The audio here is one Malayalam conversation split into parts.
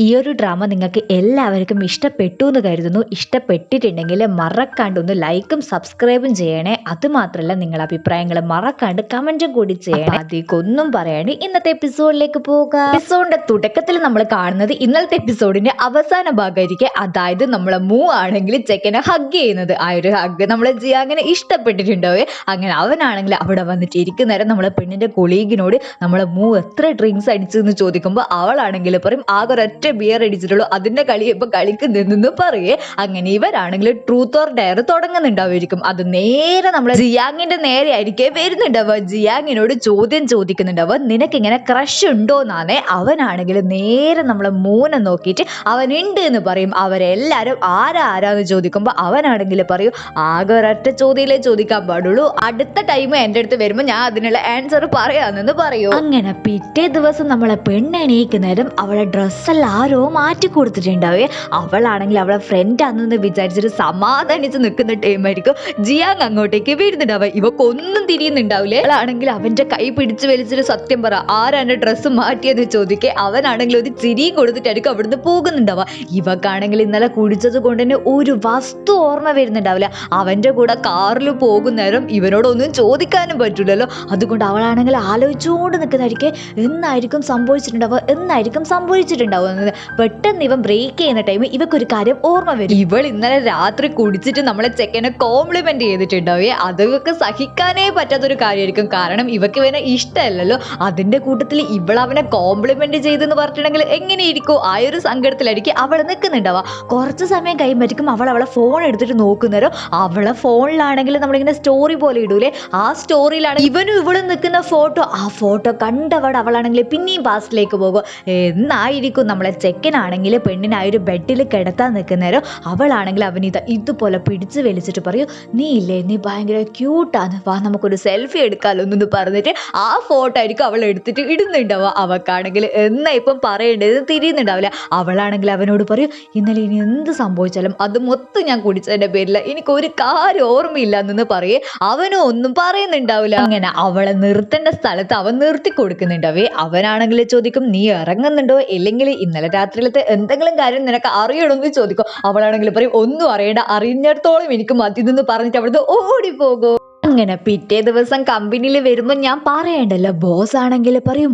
ഈ ഒരു ഡ്രാമ നിങ്ങൾക്ക് എല്ലാവർക്കും ഇഷ്ടപ്പെട്ടു എന്ന് കരുതുന്നു. ഇഷ്ടപ്പെട്ടിട്ടുണ്ടെങ്കിൽ മറക്കാണ്ട് ഒന്ന് ലൈക്കും സബ്സ്ക്രൈബും ചെയ്യണേ. അതുമാത്രമല്ല നിങ്ങളുടെ അഭിപ്രായങ്ങൾ മറക്കാണ്ട് കമന്റും കൂടി ചെയ്യണേ. അധികമൊന്നും പറയാണ്ട് ഇന്നത്തെ എപ്പിസോഡിലേക്ക് പോകാം. എപ്പിസോഡിന്റെ തുടക്കത്തിൽ നമ്മൾ കാണുന്നത് ഇന്നലത്തെ എപ്പിസോഡിന്റെ അവസാന ഭാഗമായിരിക്കും. അതായത് നമ്മളെ മൂ ആണെങ്കിൽ ചെക്കനെ ഹഗ് ചെയ്യുന്നത്. ആ ഒരു ഹഗ് നമ്മളെ ജിയാങ്ങിനെ ഇഷ്ടപ്പെട്ടിട്ടുണ്ടാവേ. അങ്ങനെ അവനാണെങ്കിൽ അവിടെ വന്നിട്ട് ഇരിക്കുന്നേരം നമ്മളെ പെണ്ണിന്റെ കൊളീഗിനോട് നമ്മളെ മൂ എത്ര ഡ്രിങ്ക്സ് അടിച്ചെന്ന് ചോദിക്കുമ്പോൾ അവളാണെങ്കിൽ പറയും ആകെ ഒരൊറ്റ ബിയർ അടിച്ചിട്ടുള്ളൂ, അതിന്റെ കളി ഇപ്പൊ കളിക്കുന്നെന്ന് പറയേ. അങ്ങനെ ഇവരാണെങ്കിൽ ട്രൂത്ത് ഓർ ഡയർ തുടങ്ങുന്നുണ്ടാവുമായിരിക്കും. അത് നേരെ നമ്മളെ ജിയാങ്ങിന്റെ നേരെ ആയിരിക്കും വരുന്നുണ്ടാവുക. ജിയാങ്ങിനോട് ചോദ്യം ചോദിക്കുന്നുണ്ടാവുക, നിനക്ക് ഇങ്ങനെ ക്രഷ് ഉണ്ടോന്നാണേ. അവനാണെങ്കിൽ നേരെ നമ്മളെ മൂനെ നോക്കിയിട്ട് അവനുണ്ട് എന്ന് പറയും. അവരെല്ലാരും ആരാന്ന് ചോദിക്കുമ്പോ അവനാണെങ്കിൽ പറയും ആകെ ഒരൊറ്റ ചോദ്യമല്ലേ ചോദിക്കാൻ പാടുള്ളൂ, അടുത്ത ടൈം എന്റെ അടുത്ത് വരുമ്പോ ഞാൻ അതിനുള്ള ആൻസർ പറയാന്നെന്ന് പറയൂ. അങ്ങനെ പിറ്റേ ദിവസം നമ്മളെ പെണ്ണെണീക്കുന്നേരം അവളെ ഡ്രസ്സെല്ലാം ആരോ മാറ്റി കൊടുത്തിട്ടുണ്ടാവേ. അവളാണെങ്കിൽ അവളെ ഫ്രണ്ട് ആണെന്ന് വിചാരിച്ചിട്ട് സമാധാനിച്ച് നിൽക്കുന്ന ടൈമായിരിക്കും ജിയാങ് അങ്ങോട്ടേക്ക് വീഴുന്നുണ്ടാവുക. ഇവക്കൊന്നും തിരിയുന്നുണ്ടാവില്ലേ. അവളാണെങ്കിൽ അവന്റെ കൈ പിടിച്ച് വലിച്ചിട്ട് സത്യം പറ ആരാന്റെ ഡ്രസ്സ് മാറ്റിയെന്ന് ചോദിക്കേ. അവനാണെങ്കിൽ ഒരു ചിരി കൊടുത്തിട്ടായിരിക്കും അവിടുന്ന് പോകുന്നുണ്ടാവുക. ഇവക്കാണെങ്കിൽ ഇന്നലെ കുടിച്ചത് കൊണ്ട് തന്നെ ഒരു വസ്തു ഓർമ്മ വരുന്നുണ്ടാവില്ല. അവന്റെ കൂടെ കാറിൽ പോകുന്നേരം ഇവനോടൊന്നും ചോദിക്കാനും പറ്റൂലല്ലോ. അതുകൊണ്ട് അവളാണെങ്കിൽ ആലോചിച്ചുകൊണ്ട് നിൽക്കുന്നതായിരിക്കും എന്നായിരിക്കും സംഭവിച്ചിട്ടുണ്ടാവുന്നത്. പെട്ടെന്ന് ഇവൻ ബ്രേക്ക് ചെയ്യുന്ന ടൈം ഇവക്കൊരു കാര്യം ഓർമ്മ വരും. ഇവൾ ഇന്നലെ രാത്രി കുടിച്ചിട്ട് നമ്മളെ ചെക്കനെ കോംപ്ലിമെന്റ് ചെയ്തിട്ടുണ്ടാവേ. അതൊക്കെ സഹിക്കാനേ പറ്റാത്തൊരു കാര്യമായിരിക്കും. കാരണം ഇവക്ക് ഇവനെ ഇഷ്ടമല്ലല്ലോ. അതിന്റെ കൂട്ടത്തിൽ ഇവൾ അവനെ കോംപ്ലിമെന്റ് ചെയ്തെന്ന് പറഞ്ഞിട്ടുണ്ടെങ്കിൽ എങ്ങനെയിരിക്കും? ആ ഒരു സങ്കടത്തിലായിരിക്കും അവൾ നിൽക്കുന്നുണ്ടാവുക. കുറച്ച് സമയം കഴിയുമ്പോഴേക്കും അവളെ ഫോൺ എടുത്തിട്ട് നോക്കുന്നേരോ അവളെ ഫോണിലാണെങ്കിൽ നമ്മളിങ്ങനെ സ്റ്റോറി പോലെ ഇടൂലേ, ആ സ്റ്റോറിയിലാണ് ഇവനും ഇവളും നിൽക്കുന്ന ഫോട്ടോ. ആ ഫോട്ടോ കണ്ടവൾ അവളാണെങ്കിൽ പിന്നെയും പാസ്റ്റിലേക്ക് പോകും. എന്നായിരിക്കും നമ്മളെ ചെക്കനാണെങ്കിൽ പെണ്ണിനെ ആ ഒരു ബെഡിൽ കിടത്താൻ നിൽക്കുന്നേരം അവളാണെങ്കിൽ ഇതുപോലെ പിടിച്ച് വലിച്ചിട്ട് പറയും, നീ ഇല്ലേ നീ ഭയങ്കര ക്യൂട്ടാണ്, വാ നമുക്കൊരു സെൽഫി എടുക്കാമല്ലോ എന്ന് പറഞ്ഞിട്ട് ആ ഫോട്ടോ ആയിരിക്കും അവൾ എടുത്തിട്ട് ഇടുന്നുണ്ടാവുക. അവക്കാണെങ്കിൽ എന്നാ ഇപ്പം പറയേണ്ടത് തിരിയുന്നുണ്ടാവില്ല. അവളാണെങ്കിൽ അവനോട് പറയും, ഇന്നലെ ഇനി എന്ത് സംഭവിച്ചാലും അത് മൊത്തം ഞാൻ കുടിച്ചതിന്റെ പേരില്ല, എനിക്ക് ഒരു കാര്യം ഓർമ്മയില്ല എന്ന് പറയേ. അവനും ഒന്നും പറയുന്നുണ്ടാവില്ല. അങ്ങനെ അവളെ നിർത്തേണ്ട സ്ഥലത്ത് അവൻ നിർത്തി കൊടുക്കുന്നുണ്ടാവേ. അവനാണെങ്കിൽ ചോദിക്കും, നീ ഇറങ്ങുന്നുണ്ടോ ഇല്ലെങ്കിൽ ഇന്നലെ രാത്രിയിലത്തെ എന്തെങ്കിലും കാര്യം നിനക്ക് അറിയണമെന്ന് ചോദിക്കും. അവളാണെങ്കിൽ പറയും, ഒന്നും അറിയണ്ട, അറിഞ്ഞിടത്തോളം എനിക്ക് മതി എന്ന് പറഞ്ഞിട്ട് അവിടുന്ന് ഓടിപ്പോകും. അങ്ങനെ പിറ്റേ ദിവസം കമ്പനിയിൽ വരുമ്പോൾ ഞാൻ പറയണ്ടല്ലോ, ബോസ് ആണെങ്കിൽ പറയും,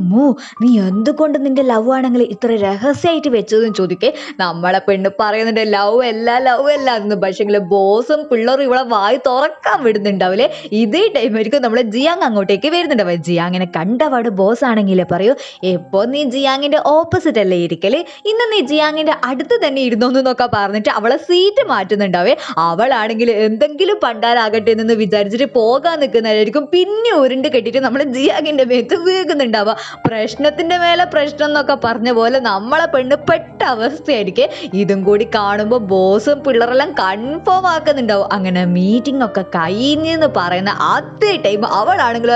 നീ എന്തുകൊണ്ട് നിന്റെ ലവ് ആണെങ്കിൽ ഇത്ര രഹസ്യമായിട്ട് വെച്ചതെന്ന് ചോദിക്കേ. നമ്മളെ പെണ്ണ് പറയുന്നുണ്ട് ലവ് അല്ല എന്ന്. പക്ഷെങ്കിൽ ബോസും പിള്ളേരും ഇവളെ വായി തുറക്കാൻ വിടുന്നുണ്ടാവില്ലേ. ഇതേ ടൈമായിരിക്കും നമ്മളെ ജിയാങ് അങ്ങോട്ടേക്ക് വരുന്നുണ്ടാവുക. ജിയാങ്ങിനെ കണ്ടപാട് ബോസ് ആണെങ്കിൽ പറയൂ, എപ്പോ നീ ജിയാങ്ങിന്റെ ഓപ്പോസിറ്റ് അല്ലേ ഇരിക്കല്, ഇന്ന് നീ ജിയാങ്ങിന്റെ അടുത്ത് തന്നെ ഇരുന്നോന്ന് എന്നൊക്കെ പറഞ്ഞിട്ട് അവളെ സീറ്റ് മാറ്റുന്നുണ്ടാവേ. അവളാണെങ്കിൽ എന്തെങ്കിലും പണ്ടാരാകട്ടെ എന്ന് വിചാരിച്ചിട്ട് പോകാൻ നിൽക്കുന്നതായിരിക്കും പിന്നെ ഉരുണ്ട് കെട്ടിട്ട് നമ്മളെ ജിയാങ്ങിന്റെ മേത്ത് വീകുന്നുണ്ടാവുക. പ്രശ്നത്തിന്റെ മേലെ പ്രശ്നം എന്നൊക്കെ പറഞ്ഞ പോലെ നമ്മളെ പെണ്ണ് പെട്ട അവസ്ഥയായിരിക്കും. ഇതും കൂടി കാണുമ്പോൾ ബോസും പിള്ളേരെല്ലാം കൺഫേം ആക്കുന്നുണ്ടാവും. അങ്ങനെ മീറ്റിംഗ് ഒക്കെ കഴിഞ്ഞെന്ന് പറയുന്ന അതേ ടൈം അവളാണെങ്കിൽ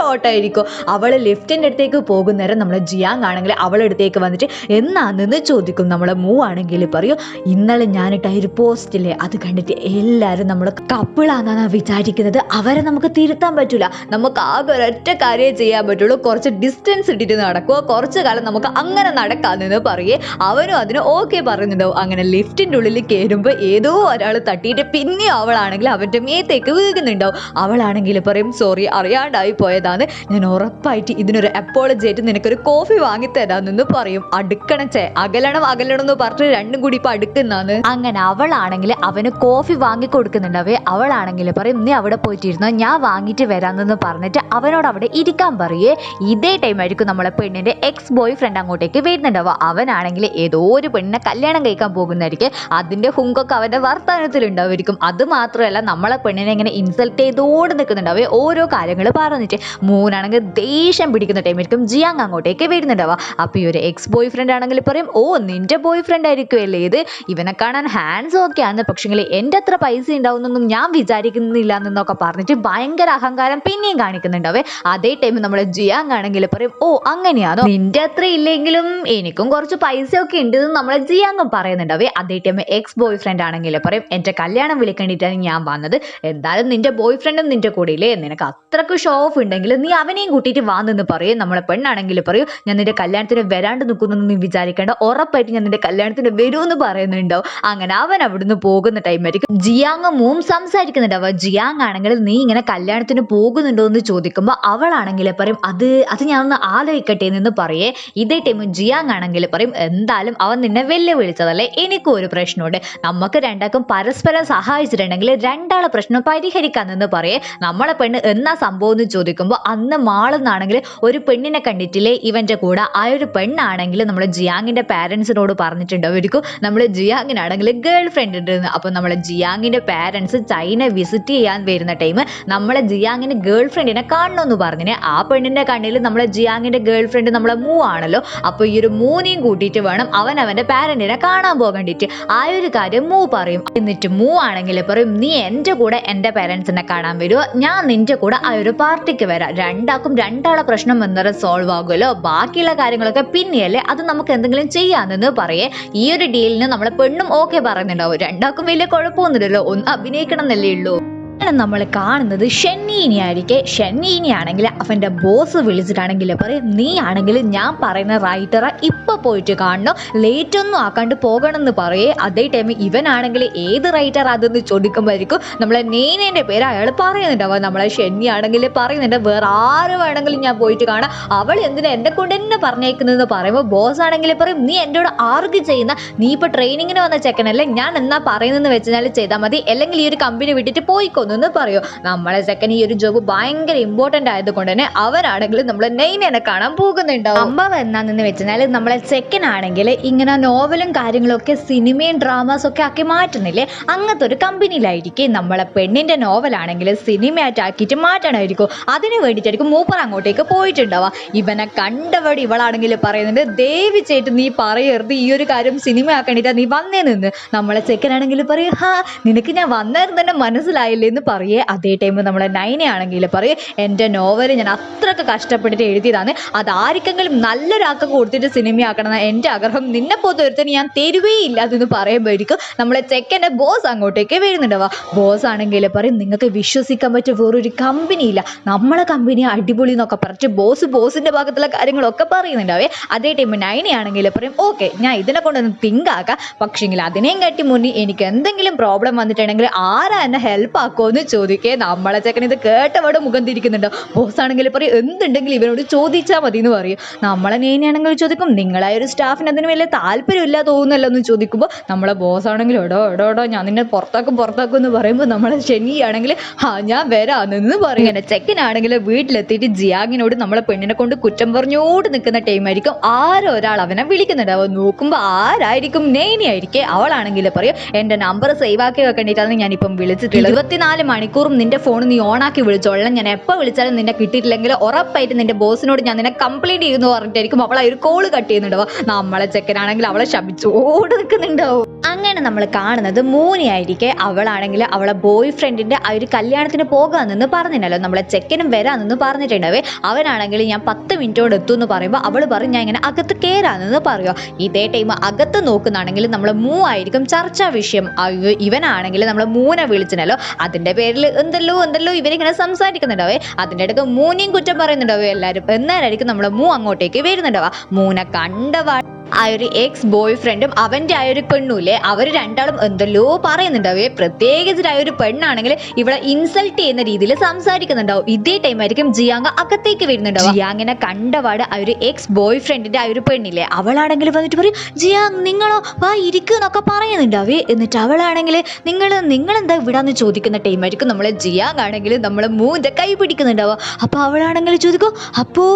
ഓട്ടായിരിക്കും. അവള് ലിഫ്റ്റിന്റെ അടുത്തേക്ക് പോകുന്നേരം നമ്മളെ ജിയാങ് ആണെങ്കിൽ അവളുടെ അടുത്തേക്ക് വന്നിട്ട് എന്നാന്ന് ചോദിക്കും. നമ്മളെ മൂ ആണെങ്കിൽ പറയും, ഇന്നലെ ഞാനിട്ട ഒരു പോസ്റ്റില്ലേ അത് കണ്ടിട്ട് എല്ലാരും നമ്മളെ കപ്പിളാന്നാ വിചാരിക്കുന്നത്, അവരെ നമുക്ക് തിരുത്താൻ പറ്റൂല, നമുക്ക് ആകെ ഒരൊറ്റ കാര്യം ചെയ്യാൻ പറ്റുള്ളൂ, കുറച്ച് ഡിസ്റ്റൻസ് ഇട്ടിട്ട് നടക്കുക, കുറച്ചു കാലം നമുക്ക് അങ്ങനെ നടക്കാന്ന് പറയേ. അവനും അതിന് ഓക്കെ പറയുന്നുണ്ടാവും. അങ്ങനെ ലിഫ്റ്റിന്റെ ഉള്ളിൽ കയറുമ്പോൾ ഏതോ ഒരാൾ തട്ടിയിട്ട് പിന്നെ അവളാണെങ്കിൽ അവന്റെ മേത്തേക്ക് വീകുന്നുണ്ടാവും. അവളാണെങ്കിൽ പറയും, സോറി അറിയാണ്ടായി പോയ, ഞാൻ ഉറപ്പായിട്ട് ഇതിനൊരു അപ്പോളജി ആയിട്ട് നിനക്കൊരു കോഫി വാങ്ങിത്തരാന്ന് പറയും. അടുക്കണച്ചേ അകലണം എന്ന് പറഞ്ഞിട്ട് രണ്ടും കൂടി ഇപ്പൊ അടുക്കുന്നാന്ന്. അങ്ങനെ അവളാണെങ്കിൽ അവന് കോഫി വാങ്ങി കൊടുക്കുന്നുണ്ടാവേ. അവളാണെങ്കിൽ പറയും, നീ അവിടെ പോയിട്ടിരുന്നോ, ഞാൻ വാങ്ങിയിട്ട് വരാമെന്ന് പറഞ്ഞിട്ട് അവനോട് അവിടെ ഇരിക്കാൻ പറയേ. ഇതേ ടൈം ആയിരിക്കും നമ്മളെ പെണ്ണിന്റെ എക്സ് ബോയ് ഫ്രണ്ട് അങ്ങോട്ടേക്ക് വരുന്നുണ്ടാവുക. അവനാണെങ്കിൽ ഏതോ ഒരു പെണ്ണിനെ കല്യാണം കഴിക്കാൻ പോകുന്നതായിരിക്കും. അതിന്റെ ഹുങ്കൊക്കെ അവന്റെ വർത്തമാനത്തിൽ ഉണ്ടാവുമായിരിക്കും. അത് മാത്രമല്ല നമ്മളെ പെണ്ണിനെ ഇങ്ങനെ ഇൻസൾട്ട് ചെയ്തോട് നിൽക്കുന്നുണ്ടാവേ, ഓരോ കാര്യങ്ങൾ പറഞ്ഞിട്ട്. മൂന്നാണെങ്കിൽ ദേഷ്യം പിടിക്കുന്ന ടൈമായിരിക്കും ജിയാങ് അങ്ങോട്ടേക്ക് വരുന്നുണ്ടാവുക. അപ്പൊ ഈ ഒരു എക്സ് ബോയ് ഫ്രണ്ട് ആണെങ്കിൽ പറയും, നിന്റെ ബോയ് ഫ്രണ്ട് ആയിരിക്കുമല്ലേ ഇത്, ഇവനെ കാണാൻ ഹാൻഡ്സ് ഒക്കെ ആണ്, പക്ഷെങ്കിൽ എൻ്റെ അത്ര പൈസ ഉണ്ടാവുന്നൊന്നും ഞാൻ വിചാരിക്കുന്നില്ല എന്നൊക്കെ പറഞ്ഞിട്ട് ഭയങ്കര അഹങ്കാരം പിന്നെയും കാണിക്കുന്നുണ്ടാവേ. അതേ ടൈം നമ്മളെ ജിയാങ് ആണെങ്കിൽ പറയും, അങ്ങനെയാണോ, നിന്റെ അത്ര ഇല്ലെങ്കിലും എനിക്കും കുറച്ച് പൈസ ഒക്കെ ഉണ്ട് എന്ന് നമ്മളെ ജിയാങ് പറയുന്നുണ്ടാവേ. അതേ ടൈം എക്സ് ബോയ് ഫ്രണ്ട് ആണെങ്കിൽ പറയും, എന്റെ കല്യാണം വിളിക്കേണ്ടിയിട്ടാണ് ഞാൻ വന്നത്, എന്തായാലും നിന്റെ ബോയ് ഫ്രണ്ടും നിന്റെ കൂടെ ഇല്ലേ, നിനക്ക് അത്രക്ക് ഷോ ഓഫ് ഉണ്ട് ഇഷ്ടമല്ലെങ്കിൽ നീ അവനെയും കൂട്ടിയിട്ട് വാന്നെന്ന് പറയും. നമ്മളെ പെണ്ണാണെങ്കിൽ പറയും ഞാൻ നിന്റെ കല്യാണത്തിന് വരാണ്ട് നിൽക്കുന്നു നീ വിചാരിക്കേണ്ട, ഉറപ്പായിട്ട് ഞാൻ നിന്റെ കല്യാണത്തിന് വരുമെന്ന് പറയുന്നുണ്ടാവും. അങ്ങനെ അവൻ അവിടുന്ന് പോകുന്ന ടൈമായിരിക്കും ജിയാങ് മൂം സംസാരിക്കുന്നുണ്ടാവുക. ജിയാങ് ആണെങ്കിൽ നീ ഇങ്ങനെ കല്യാണത്തിന് പോകുന്നുണ്ടോ എന്ന് ചോദിക്കുമ്പോൾ അവളാണെങ്കിൽ പറയും അത് ഞാൻ ഒന്ന് ആലോചിക്കട്ടെ എന്ന് പറയേ. ഇതേ ടൈം ജിയാങ് ആണെങ്കിൽ പറയും എന്തായാലും അവൻ നിന്നെ വെല്ലുവിളിച്ചതല്ലേ, എനിക്കും ഒരു പ്രശ്നമുണ്ട്, നമുക്ക് രണ്ടാൾക്കും പരസ്പരം സഹായിച്ചിട്ടുണ്ടെങ്കിൽ രണ്ടാളെ പ്രശ്നം പരിഹരിക്കാന്നെന്ന് പറയേ. നമ്മളെ പെണ്ണ് എന്നാ സംഭവം എന്ന് ചോദിക്കുമ്പോൾ അന്ന് മാളെന്നാണെങ്കിൽ ഒരു പെണ്ണിനെ കണ്ടിട്ടില്ലേ ഇവന്റെ കൂടെ, ആ ഒരു പെണ്ണാണെങ്കിൽ നമ്മൾ ജിയാങ്ങിന്റെ പാരൻസിനോട് പറഞ്ഞിട്ടുണ്ടാവും നമ്മൾ ജിയാങ്ങിനാണെങ്കിൽ ഗേൾ ഫ്രണ്ട് ഉണ്ടെന്ന്. അപ്പൊ നമ്മളെ ജിയാങ്ങിന്റെ പാരൻസ് ചൈന വിസിറ്റ് ചെയ്യാൻ വരുന്ന ടൈം നമ്മളെ ജിയാങ്ങിന് ഗേൾ ഫ്രണ്ടിനെ കാണണമെന്ന് പറഞ്ഞിനെ. ആ പെണ്ണിന്റെ കണ്ണിൽ നമ്മളെ ജിയാങ്ങിന്റെ ഗേൾ ഫ്രണ്ട് നമ്മളെ മൂ ആണല്ലോ. അപ്പൊ ഈ ഒരു മൂന്നെയും കൂട്ടിയിട്ട് വേണം അവന്റെ പാരന്റിനെ കാണാൻ പോകേണ്ടിട്ട്. ആ ഒരു കാര്യം മൂ പറയും. എന്നിട്ട് മൂ ആണെങ്കിൽ പറയും നീ എന്റെ കൂടെ എന്റെ പാരന്റ്സിനെ കാണാൻ വരുമോ, ഞാൻ നിന്റെ കൂടെ ആ ഒരു പാർട്ടിക്ക് വരാം, രണ്ടാൾക്കും രണ്ടാളെ പ്രശ്നം എന്നേരം സോൾവ് ആകുമല്ലോ, ബാക്കിയുള്ള കാര്യങ്ങളൊക്കെ പിന്നെയല്ലേ, അത് നമുക്ക് എന്തെങ്കിലും ചെയ്യാമെന്ന് പറയേ. ഈ ഒരു ഡീലിന് നമ്മളെ പെണ്ണും ഓക്കെ പറയുന്നുണ്ടാവും. രണ്ടാൾക്കും വലിയ കുഴപ്പമൊന്നുമില്ലല്ലോ, ഒന്ന് അഭിനയിക്കണം എന്നല്ലേ ഉള്ളൂ. നമ്മൾ കാണുന്നത് ഷെന്നീനെ ആയിരിക്കെ. ഷെന്നീനെ ആണെങ്കിൽ അവന്റെ ബോസ് വിളിച്ചിട്ടാണെങ്കിൽ പറയും നീ ആണെങ്കിൽ ഞാൻ പറയുന്ന റൈറ്ററെ ഇപ്പൊ പോയിട്ട് കാണണം, ലേറ്റ് ഒന്നും ആക്കാണ്ട് പോകണം എന്ന് പറയേ. അതേ ടൈം ഇവനാണെങ്കിൽ ഏത് റൈറ്റർ അതെന്ന് ചോദിക്കുമ്പോഴേക്കും നമ്മളെ നെയ്നേന്റെ പേര് അയാൾ പറയുന്നുണ്ടാവുക. നമ്മളെ ഷെന്നി ആണെങ്കിൽ പറയുന്നുണ്ട് വേറെ ആര് വേണമെങ്കിലും ഞാൻ പോയിട്ട് കാണാം, അവൾ എന്തിനാ എന്നെ കൊണ്ട് തന്നെ പറഞ്ഞേക്കുന്നതെന്ന് പറയുമ്പോൾ ബോസ് ആണെങ്കിൽ പറയും നീ എന്നോട് ആർഗ്യൂ ചെയ്യുന്ന, നീ ഇപ്പൊ ട്രെയിനിങ്ങിന് വന്ന ചെക്കനല്ലേ, ഞാൻ എന്നാ പറയുന്നതെന്ന് വെച്ചാൽ ചെയ്താൽ മതി, അല്ലെങ്കിൽ ഈ ഒരു കമ്പനി വിട്ടിട്ട് പോയിക്കോന്നു പറയോ. നമ്മളെ സെക്കൻഡ് ഈ ഒരു ജോബ് ഭയങ്കര ഇമ്പോർട്ടന്റ് ആയതുകൊണ്ട് തന്നെ അവരാണെങ്കിൽ നമ്മളെ നെയ്നെ കാണാൻ പോകുന്നുണ്ടാവും. സംഭവം എന്താണെന്ന് വെച്ചാൽ നമ്മളെ സെക്കൻഡ് ആണെങ്കിൽ ഇങ്ങനെ നോവലും കാര്യങ്ങളൊക്കെ സിനിമയും ഡ്രാമാസ് ഒക്കെ ആക്കി മാറ്റുന്നില്ലേ, അങ്ങനത്തെ ഒരു കമ്പനിയിലായിരിക്കും നമ്മളെ പെണ്ണിന്റെ നോവലാണെങ്കിൽ സിനിമയായിട്ട് ആക്കിയിട്ട് മാറ്റണമായിരിക്കും. അതിന് വേണ്ടിയിട്ടായിരിക്കും മൂപ്പർ അങ്ങോട്ടേക്ക് പോയിട്ടുണ്ടാവുക. ഇവനെ കണ്ടവടി ഇവളാണെങ്കിൽ പറയുന്നുണ്ട് ദേവി ചേട്ട് നീ പറയരുത്, ഈ ഒരു കാര്യം സിനിമ ആക്കണ്ടിട്ടാ നീ വന്നേ നിന്ന്. നമ്മളെ സെക്കൻഡ് ആണെങ്കിൽ പറയും ഹാ നിനക്ക് ഞാൻ വന്നായിരുന്നു തന്നെ മനസ്സിലായില്ലേ എന്ന് പറയേ. അതേ ടൈം നമ്മളെ നൈനെ ആണെങ്കിൽ പറയും എൻ്റെ നോവൽ ഞാൻ അത്രയൊക്കെ കഷ്ടപ്പെട്ടിട്ട് എഴുതിയതാണ്, അത് ആർക്കെങ്കിലും നല്ലൊരാൾക്ക് കൊടുത്തിട്ട് സിനിമയാക്കണം എൻ്റെ ആഗ്രഹം, നിന്നെ പോലത്തെ ഒരുത്തന് ഞാൻ തരുവേയില്ല അതെന്ന് പറയുമ്പോഴേക്കും നമ്മളെ ചെക്കൻ്റെ ബോസ് അങ്ങോട്ടേക്ക് വരുന്നുണ്ടാവുക. ബോസ് ആണെങ്കിൽ പറയും നിങ്ങൾക്ക് വിശ്വസിക്കാൻ പറ്റിയ വേറൊരു കമ്പനി ഇല്ല, നമ്മളെ കമ്പനി അടിപൊളി എന്നൊക്കെ പറഞ്ഞിട്ട് ബോസിന്റെ ഭാഗത്തുള്ള കാര്യങ്ങളൊക്കെ പറയുന്നുണ്ടാവേ. അതേ ടൈം നൈനെ ആണെങ്കിൽ പറയും ഓക്കെ ഞാൻ ഇതിനെ കൊണ്ടൊന്ന് തിങ്ക് ആക്കാം, പക്ഷെങ്കിൽ അതിനെയും കാട്ടി മുന്നേ എനിക്ക് എന്തെങ്കിലും പ്രോബ്ലം വന്നിട്ടുണ്ടെങ്കിൽ ആരാ എന്നെ ഹെൽപ്പ് ആക്കുമെന്ന് ചോദിക്കേ. നമ്മളെ ചെക്കൻ ഇത് കേട്ടവിടെ മുഖം തിരിക്കുന്നുണ്ട്. ബോസ് ആണെങ്കിൽ പറയും എന്തുണ്ടെങ്കിലും ഇവനോട് ചോദിച്ചാൽ മതി എന്ന് പറയും. നമ്മളെ നെയ്നാണെങ്കിൽ ചോദിക്കും നിങ്ങളായ ഒരു സ്റ്റാഫിന് അതിന് വലിയ താല്പര്യമില്ല തോന്നുന്നല്ലോ എന്ന് ചോദിക്കുമ്പോൾ നമ്മളെ ബോസ് ആണെങ്കിൽ എടോ ഞാൻ നിന്നെ പുറത്താക്കും എന്ന് പറയുമ്പോൾ നമ്മളെ ഷെന്നിയാണെങ്കിൽ ഞാൻ വരാമെന്ന് പറയും. ചെക്കനാണെങ്കിൽ വീട്ടിലെത്തിയിട്ട് ജിയാങ്ങിനോട് നമ്മളെ പെണ്ണിനെ കൊണ്ട് കുറ്റം പറഞ്ഞോട് നിൽക്കുന്ന ടൈമായിരിക്കും ആരോ ഒരാൾ അവനെ വിളിക്കുന്നുണ്ടാവും. നോക്കുമ്പോൾ ആരായിരിക്കും, നെയ്നി ആയിരിക്കും. അവളാണെങ്കിൽ പറയും എൻ്റെ നമ്പർ സേവ് ആക്കി വെക്കേണ്ടിയിട്ടാണ് ഞാനിപ്പം വിളിച്ചിട്ടുള്ളത്, 24 മണിക്കൂറും നിന്റെ ഫോൺ നീ ഓണാക്കി വിളിച്ചോളാം, ഞാൻ എപ്പോൾ വിളിച്ചാലും നിന്നെ കിട്ടിയിട്ടില്ലെങ്കിൽ ഉറപ്പായിട്ട് നിന്റെ ബോസിനോട് ഞാൻ നിന്നെ കംപ്ലൈന്റ് ചെയ്യുന്നു പറഞ്ഞിട്ടായിരിക്കും അവൾ ആ ഒരു കോള് കട്ട് ചെയ്യുന്നുണ്ടാവും. നമ്മളെ ചെക്കനാണെങ്കിൽ അവളെ ശപിച്ചോട് നിൽക്കുന്നുണ്ടാവും. അങ്ങനെ നമ്മൾ കാണുന്നത് മൂനിയായിരിക്കെ. അവളാണെങ്കിൽ അവളെ ബോയ് ഫ്രണ്ടിന്റെ ആ ഒരു കല്യാണത്തിന് പോകാമെന്ന് പറഞ്ഞിട്ടുണ്ടല്ലോ, നമ്മളെ ചെക്കനും വരാമെന്ന് പറഞ്ഞിട്ടുണ്ടാവേ. അവനാണെങ്കിൽ ഞാൻ 10 മിനിറ്റോട് എത്തും എന്ന് പറയുമ്പോൾ അവൾ പറയും ഞാൻ ഇങ്ങനെ അകത്ത് കയറാമെന്ന് പറയുക. ഇതേ ടൈം അകത്ത് നോക്കുന്നാണെങ്കിൽ നമ്മൾ ആയിരിക്കും ചർച്ചാ വിഷയം. ഇവനാണെങ്കിൽ നമ്മൾ മൂനെ വിളിച്ചിട്ടല്ലോ, അതിന്റെ പേരിൽ എന്തെല്ലോ ഇവരിങ്ങനെ സംസാരിക്കുന്നുണ്ടാവേ. അതിൻ്റെ ഇടയ്ക്ക് മൂനെയും കുറ്റം പറയുന്നുണ്ടാവേ എല്ലാവരും. എന്നാലായിരിക്കും നമ്മളെ അങ്ങോട്ടേക്ക് വരുന്നുണ്ടാവുക. മൂനെ കണ്ടവാ ആ ഒരു എക്സ് ബോയ് ഫ്രണ്ടും അവന്റെ ആ ഒരു പെണ്ണൂല്ലേ, അവർ രണ്ടാളും എന്തെല്ലോ പറയുന്നുണ്ടാവേ. പ്രത്യേകിച്ച് ആ ഒരു പെണ്ണാണെങ്കിൽ ഇവിടെ ഇൻസൾട്ട് ചെയ്യുന്ന രീതിയിൽ സംസാരിക്കുന്നുണ്ടാവും. ഇതേ ടൈം ആയിരിക്കും ജിയാങ് അകത്തേക്ക് വരുന്നുണ്ടാവും. ജിയാങ്ങിനെ കണ്ടപാട് ആ ഒരു എക്സ് ബോയ് ഫ്രണ്ടിന്റെ ആ ഒരു പെണ്ണില്ലേ, അവളാണെങ്കിൽ വന്നിട്ട് പറയും ജിയാങ് നിങ്ങളോ വാ ഇരിക്കുന്നൊക്കെ പറയുന്നുണ്ടാവേ. എന്നിട്ട് അവളാണെങ്കിൽ നിങ്ങളെന്താ ഇവിടാന്ന് ചോദിക്കുന്ന ടൈം ആയിരിക്കും നമ്മളെ ജിയാങ് ആണെങ്കിൽ നമ്മളെ മൂന്റെ കൈ പിടിക്കുന്നുണ്ടാവുക. അപ്പൊ അവളാണെങ്കിൽ ചോദിക്കും അപ്പോ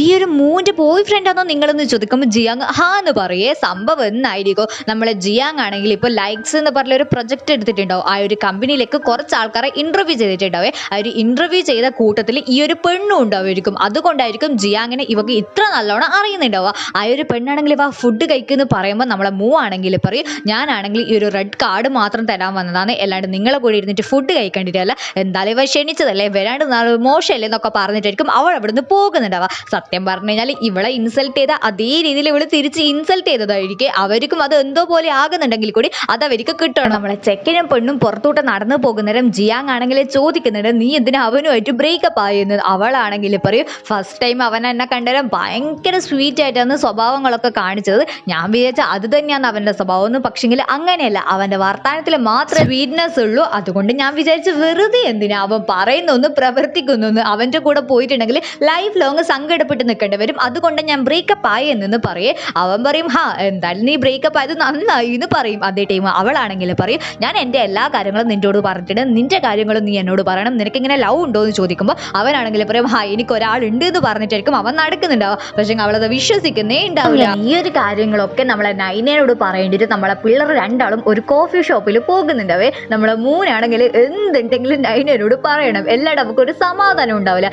ഈ ഒരു മൂന്റെ ബോയ് ഫ്രണ്ടാണോ നിങ്ങളെന്ന് ചോദിക്കുമ്പോൾ ജിയാങ് ഹാ എന്ന് പറയേ. സംഭവം എന്നായിരിക്കും നമ്മളെ ജിയാങ് ആണെങ്കിൽ ഇപ്പോൾ ലൈക്സ് എന്ന് പറഞ്ഞ ഒരു പ്രൊജക്ട് എടുത്തിട്ടുണ്ടാവും. ആ ഒരു കമ്പനിയിലേക്ക് കുറച്ച് ആൾക്കാരെ ഇന്റർവ്യൂ ചെയ്തിട്ടുണ്ടാവേ. ആ ഒരു ഇന്റർവ്യൂ ചെയ്ത കൂട്ടത്തിൽ ഈ ഒരു പെണ്ണും ഉണ്ടാവുമായിരിക്കും. അതുകൊണ്ടായിരിക്കും ജിയാങ്ങിനെ ഇവക്ക് ഇത്ര നല്ലോണം അറിയുന്നുണ്ടാവുക. ആ ഒരു പെണ്ണാണെങ്കിൽ ഇവ ഫുഡ് കഴിക്കുന്നു പറയുമ്പോൾ നമ്മളെ ആണെങ്കിൽ പറയും ഞാനാണെങ്കിൽ ഈ ഒരു റെഡ് കാർഡ് മാത്രം തരാൻ വന്നതാണ്, അല്ലാണ്ട് നിങ്ങളെ കൂടെ ഇരുന്നിട്ട് ഫുഡ് കഴിക്കണ്ടിട്ടല്ല, എന്തായാലും ഇവ ക്ഷണിച്ചതല്ലേ, വരാണ്ട് മോശമല്ലേ എന്നൊക്കെ പറഞ്ഞിട്ടായിരിക്കും അവൾ അവിടുന്ന് പോകുന്നുണ്ടാവുക. സത്യം പറഞ്ഞു കഴിഞ്ഞാൽ ഇവളെ ഇൻസൾട്ട് ചെയ്ത അതേ രീതിയിൽ ഇവള് തിരിച്ച് ഇൻസൾട്ട് ചെയ്തതായിരിക്കും. അവർക്കും അത് എന്തോ പോലെ ആകുന്നുണ്ടെങ്കിൽ കൂടി അത് അവർക്ക് കിട്ടണം. നമ്മളെ ചെക്കനും പെണ്ണും പുറത്തോട്ട് നടന്നു പോകുന്നേരം ജിയാങ് ആണെങ്കിൽ ചോദിക്കുന്നുണ്ട്, നീ എന്തിനാ അവനുമായിട്ട് ബ്രേക്കപ്പ് ആയെന്ന്. അവളാണെങ്കിൽ പറയും, ഫസ്റ്റ് ടൈം അവൻ എന്നെ കണ്ടേരം ഭയങ്കര സ്വീറ്റ് ആയിട്ടാണ് സ്വഭാവങ്ങളൊക്കെ കാണിച്ചത്. ഞാൻ വിചാരിച്ച അത് തന്നെയാണ് അവന്റെ സ്വഭാവം എന്ന്. പക്ഷെങ്കിൽ അങ്ങനെയല്ല, അവന്റെ വർത്താനത്തിൽ മാത്രമേ സ്വീറ്റ്നെസ് ഉള്ളൂ. അതുകൊണ്ട് ഞാൻ വിചാരിച്ചു വെറുതെ എന്തിനാ അവൻ പറയുന്നൊന്ന് പ്രവർത്തിക്കുന്നൊന്ന്. അവന്റെ കൂടെ പോയിട്ടുണ്ടെങ്കിൽ ലൈഫ് ലോങ് സങ്കടപ്പെട്ട് നിൽക്കേണ്ടി വരും. അതുകൊണ്ട് ഞാൻ ബ്രേക്കപ്പ് ആയി എന്ന് പറയേ. അവൻ പറയും, എന്തായാലും നീ ബ്രേക്കപ്പ് ആയത് നന്നായി എന്ന് പറയും. അതേ ടൈം അവളാണെങ്കിൽ പറയും, ഞാൻ എൻ്റെ എല്ലാ കാര്യങ്ങളും നിന്നോട് പറഞ്ഞിട്ടുണ്ട്, നിന്റെ കാര്യങ്ങളും നീ എന്നോട് പറയണം, നിനക്ക് ഇങ്ങനെ ലവ് ഉണ്ടോ എന്ന് ചോദിക്കുമ്പോൾ അവനാണെങ്കിൽ പറയും, എനിക്ക് ഒരാളുണ്ട് എന്ന് പറഞ്ഞിട്ടായിരിക്കും അവൻ നടക്കുന്നുണ്ടാവുക. പക്ഷെ അവളത് വിശ്വസിക്കുന്നേ ഉണ്ടാവില്ല. ഈ ഒരു കാര്യങ്ങളൊക്കെ നമ്മളെ നൈനയോട് പറയേണ്ടിട്ട് നമ്മളെ പിള്ളേർ രണ്ടാളും ഒരു കോഫി ഷോപ്പിൽ പോകുന്നുണ്ടാവേ. നമ്മളെ മൂന്നാണെങ്കിൽ എന്തുണ്ടെങ്കിലും നൈനയോട് പറയണം, എല്ലാവരും നമുക്ക് ഒരു സമാധാനം ഉണ്ടാവില്ല.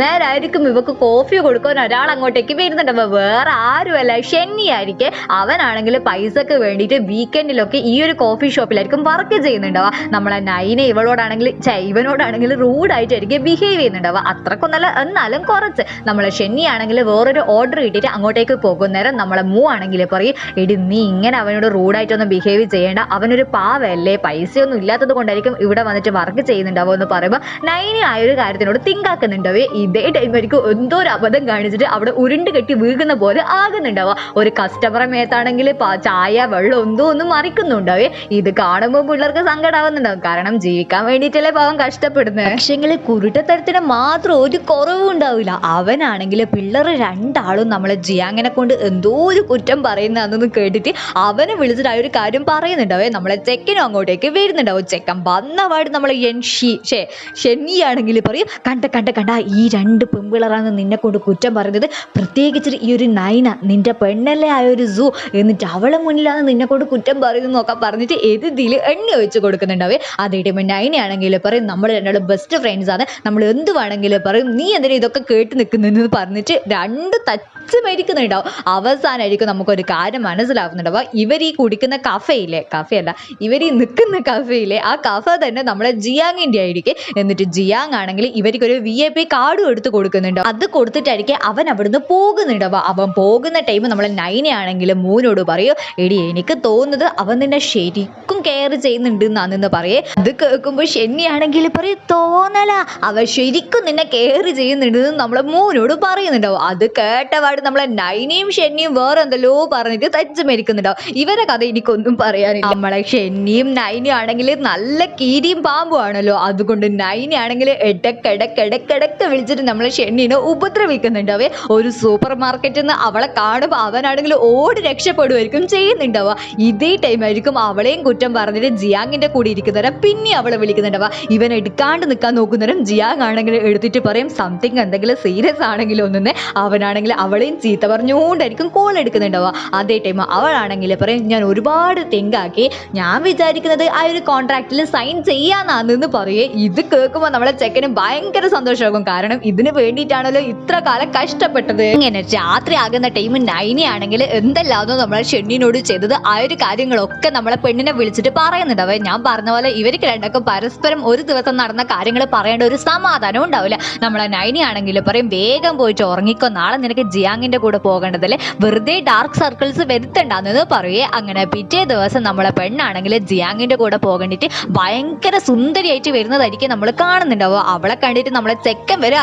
നേരായിരിക്കും ഇവക്ക് കോഫി കൊടുക്കാൻ ഒരാൾ അങ്ങോട്ടേക്ക് വരുന്നുണ്ടാവുക. വേറെ ആരുമല്ല, ഷെന്നിയായിരിക്കും. അവനാണെങ്കിൽ പൈസക്ക് വേണ്ടിയിട്ട് വീക്കെൻഡിലൊക്കെ ഈ ഒരു കോഫി ഷോപ്പിലായിരിക്കും വർക്ക് ചെയ്യുന്നുണ്ടാവുക. നമ്മളെ നൈന ഇവനോടാണെങ്കിൽ റൂഡായിട്ടായിരിക്കും ബിഹേവ് ചെയ്യുന്നുണ്ടാവുക. അത്രക്കൊന്നല്ല, എന്നാലും കുറച്ച്. നമ്മളെ ഷെന്നിയാണെങ്കിൽ വേറൊരു ഓർഡർ കിട്ടിയിട്ട് അങ്ങോട്ടേക്ക് പോകുന്നേരം നമ്മളെ ആണെങ്കിൽ പറയും, എടി നീ ഇങ്ങനെ അവനോട് റൂഡായിട്ടൊന്നും ബിഹേവ് ചെയ്യേണ്ട, അവനൊരു പാവല്ലേ, പൈസയൊന്നും ഇല്ലാത്തത് കൊണ്ടായിരിക്കും ഇവിടെ വന്നിട്ട് വർക്ക് ചെയ്യുന്നുണ്ടാവോ എന്ന് പറയുമ്പോൾ നൈന ആ ഒരു കാര്യത്തിനോട് തിങ്കാക്കുന്നുണ്ടാവേ. ഇതേ ടൈം ആയിരിക്കും എന്തോ ഒരു അബദ്ധം കാണിച്ചിട്ട് അവിടെ ഉരുണ്ട് കെട്ടി വീഴുന്ന പോലെ ആകുന്നുണ്ടാവുക. ഒരു കസ്റ്റമറെ മേത്താണെങ്കിൽ ചായ വെള്ളം എന്തോ ഒന്നും മറിക്കുന്നുണ്ടാവേ. ഇത് കാണുമ്പോൾ പിള്ളേർക്ക് സങ്കടമാവുന്നുണ്ടാവും, കാരണം ജീവിക്കാൻ വേണ്ടിയിട്ടല്ലേ പാവം കഷ്ടപ്പെടുന്നത്. പക്ഷെങ്കിൽ കുരുട്ടത്തരത്തിന് മാത്രം ഒരു കുറവും ഉണ്ടാവില്ല. അവനാണെങ്കിൽ പിള്ളേർ രണ്ടാളും നമ്മളെ ജിയാങ്ങിനെ കൊണ്ട് എന്തോ ഒരു കുറ്റം പറയുന്നതെന്ന് കേട്ടിട്ട് അവനെ വിളിച്ചിട്ട് ആ ഒരു കാര്യം പറയുന്നുണ്ടാവേ. നമ്മളെ ചെക്കനും അങ്ങോട്ടേക്ക് വരുന്നുണ്ടാവും. ചെക്കൻ വന്നപാട് നമ്മളെ ഷെന്നിയാണെങ്കിൽ പറയും, കണ്ട ഈ രണ്ട് പെൺപിള്ളറാണ് നിന്നെ കൊണ്ട് കുറ്റം പറയുന്നത്, പ്രത്യേകിച്ച് ഈ ഒരു നൈന നിന്റെ പെണ്ണല്ലേ ആ ഒരു സൂ, എന്നിട്ട് അവളെ മുന്നിലാണ് നിന്നെ കൊണ്ട് കുറ്റം പറയുന്നതൊക്കെ പറഞ്ഞിട്ട് എതിൽ എണ്ണ വെച്ച് കൊടുക്കുന്നുണ്ടാവേ. അതേ ടൈം നൈനയാണെങ്കിൽ പറയും, നമ്മൾ രണ്ടാളും ബെസ്റ്റ് ഫ്രണ്ട്സ് ആണ്, നമ്മൾ എന്ത് വേണമെങ്കിലും പറയും, നീ എന്തിനാ ഇതൊക്കെ കേട്ട് നിൽക്കുന്നതെന്ന് പറഞ്ഞിട്ട് രണ്ട് തച്ച് മരിക്കുന്നുണ്ടാവും. അവസാനമായിരിക്കും നമുക്കൊരു കാര്യം മനസ്സിലാവുന്നുണ്ടാവുക, ഇവർ ഈ കുടിക്കുന്ന കഫയല്ല, ഇവർ ഈ നിൽക്കുന്ന കഫയിലെ ആ കഫ തന്നെ നമ്മളെ ജിയാങ്ങിൻ്റെ ആയിരിക്കും. എന്നിട്ട് ജിയാങ് ആണെങ്കിൽ ഇവർക്കൊരു VIP കാർഡും എടുത്ത് കൊടുക്കുന്നുണ്ടോ. അത് കൊടുത്തിട്ടായിരിക്കും അവൻ അവിടുന്ന് പോകുന്നുണ്ടാവുക. അവൻ പോകുന്ന ടൈം നമ്മളെ നൈനയാണെങ്കിൽ മൂനോട് പറയും, എടി എനിക്ക് തോന്നുന്നത് അവൻ നിന്നെ ശരിക്കും കെയർ ചെയ്യുന്നുണ്ട് എന്നാണെന്ന് പറയേ. അത് കേൾക്കുമ്പോൾ ഷെന്നിയാണെങ്കിൽ പറയും, തോന്നല, അവൻ ശരിക്കും നിന്നെ കെയർ ചെയ്യുന്നുണ്ടെന്ന് നമ്മളെ മൂനോട് പറയുന്നുണ്ടാവും. അത് കേട്ടപാട് നമ്മളെ നൈനയും ഷെന്നിയും വേറെ എന്തെല്ലോ പറഞ്ഞിട്ട് തച്ച് മരിക്കുന്നുണ്ടാവും. ഇവരെ കഥ എനിക്കൊന്നും പറയാനില്ല. നമ്മളെ ഷെന്നിയും നൈനയും ആണെങ്കിൽ നല്ല കീരിയും പാമ്പും ആണല്ലോ. അതുകൊണ്ട് നൈനയാണെങ്കിൽ ഇടക്കിടക്ക് വിളിച്ചിട്ട് നമ്മളെ ഷെന്നിനെ ഉപദ്രവിക്കുന്നുണ്ടാവേ. ഒരു സൂപ്പർ മാർക്കറ്റിൽ നിന്ന് അവളെ കാണുമ്പോൾ അവനാണെങ്കിൽ ഓടി രക്ഷപ്പെടുമായിരിക്കും ചെയ്യുന്നുണ്ടാവുക. ഇതേ ടൈം ആയിരിക്കും അവളെയും കുറ്റം പറഞ്ഞിട്ട് ജിയാങ്ങിന്റെ കൂടി ഇരിക്കുന്നവരെ പിന്നെ അവളെ വിളിക്കുന്നുണ്ടാവുക. ഇവൻ എടുക്കാണ്ട് നിൽക്കാൻ നോക്കുന്നവരും ജിയാങ് ആണെങ്കിൽ എടുത്തിട്ട് പറയും സംതിങ് എന്തെങ്കിലും സീരിയസ് ആണെങ്കിലും ഒന്നെ. അവനാണെങ്കിൽ അവളെയും ചീത്ത പറഞ്ഞുകൊണ്ടായിരിക്കും കോൾ എടുക്കുന്നുണ്ടാവുക. അതേ ടൈം അവളാണെങ്കിൽ പറയും, ഞാൻ ഒരുപാട് തിങ്കാക്കി, ഞാൻ വിചാരിക്കുന്നത് ആ ഒരു കോൺട്രാക്റ്റിൽ സൈൻ ചെയ്യാന്നാന്ന് പറയേ. ഇത് കേൾക്കുമ്പോൾ നമ്മളെ ചെക്കന് ഭയങ്കര സന്തോഷമാകും, കാരണം ഇതിന് വേണ്ടിയിട്ടാണല്ലോ ഇത്ര കാലം കഷ്ടപ്പെട്ടത്. ഇങ്ങനെ രാത്രി ആകുന്ന ടൈം നൈനയാണെങ്കിൽ എന്തെല്ലാന്നോ നമ്മളെ ഷെന്നിനോട് ചെയ്തത് ആ ഒരു കാര്യങ്ങളൊക്കെ നമ്മളെ പെണ്ണിനെ വിളിച്ചിട്ട് പറയുന്നുണ്ടാവേ. ഞാൻ പറഞ്ഞ പോലെ ഇവർക്ക് രണ്ടൊക്കെ പരസ്പരം ഒരു ദിവസം നടന്ന കാര്യങ്ങൾ പറയേണ്ട ഒരു സമാധാനം ഉണ്ടാവില്ല. നമ്മളെ നൈനയാണെങ്കിൽ പറയും, വേഗം പോയിട്ട് ഉറങ്ങിക്കോ, നാളെ നിനക്ക് ജിയാങ്ങിന്റെ കൂടെ പോകേണ്ടതല്ലേ, വെറുതെ ഡാർക്ക് സർക്കിൾസ് വരുത്തണ്ടെന്ന് പറയേ. അങ്ങനെ പിറ്റേ ദിവസം നമ്മളെ പെണ്ണാണെങ്കിൽ ജിയാങ്ങിന്റെ കൂടെ പോകേണ്ടിട്ട് ഭയങ്കര സുന്ദരിയായിട്ട് വരുന്നതായിരിക്കും നമ്മൾ കാണുന്നുണ്ടാവുക. അവളെ കണ്ടിട്ട് നമ്മളെ ചെക്കൻ വരെ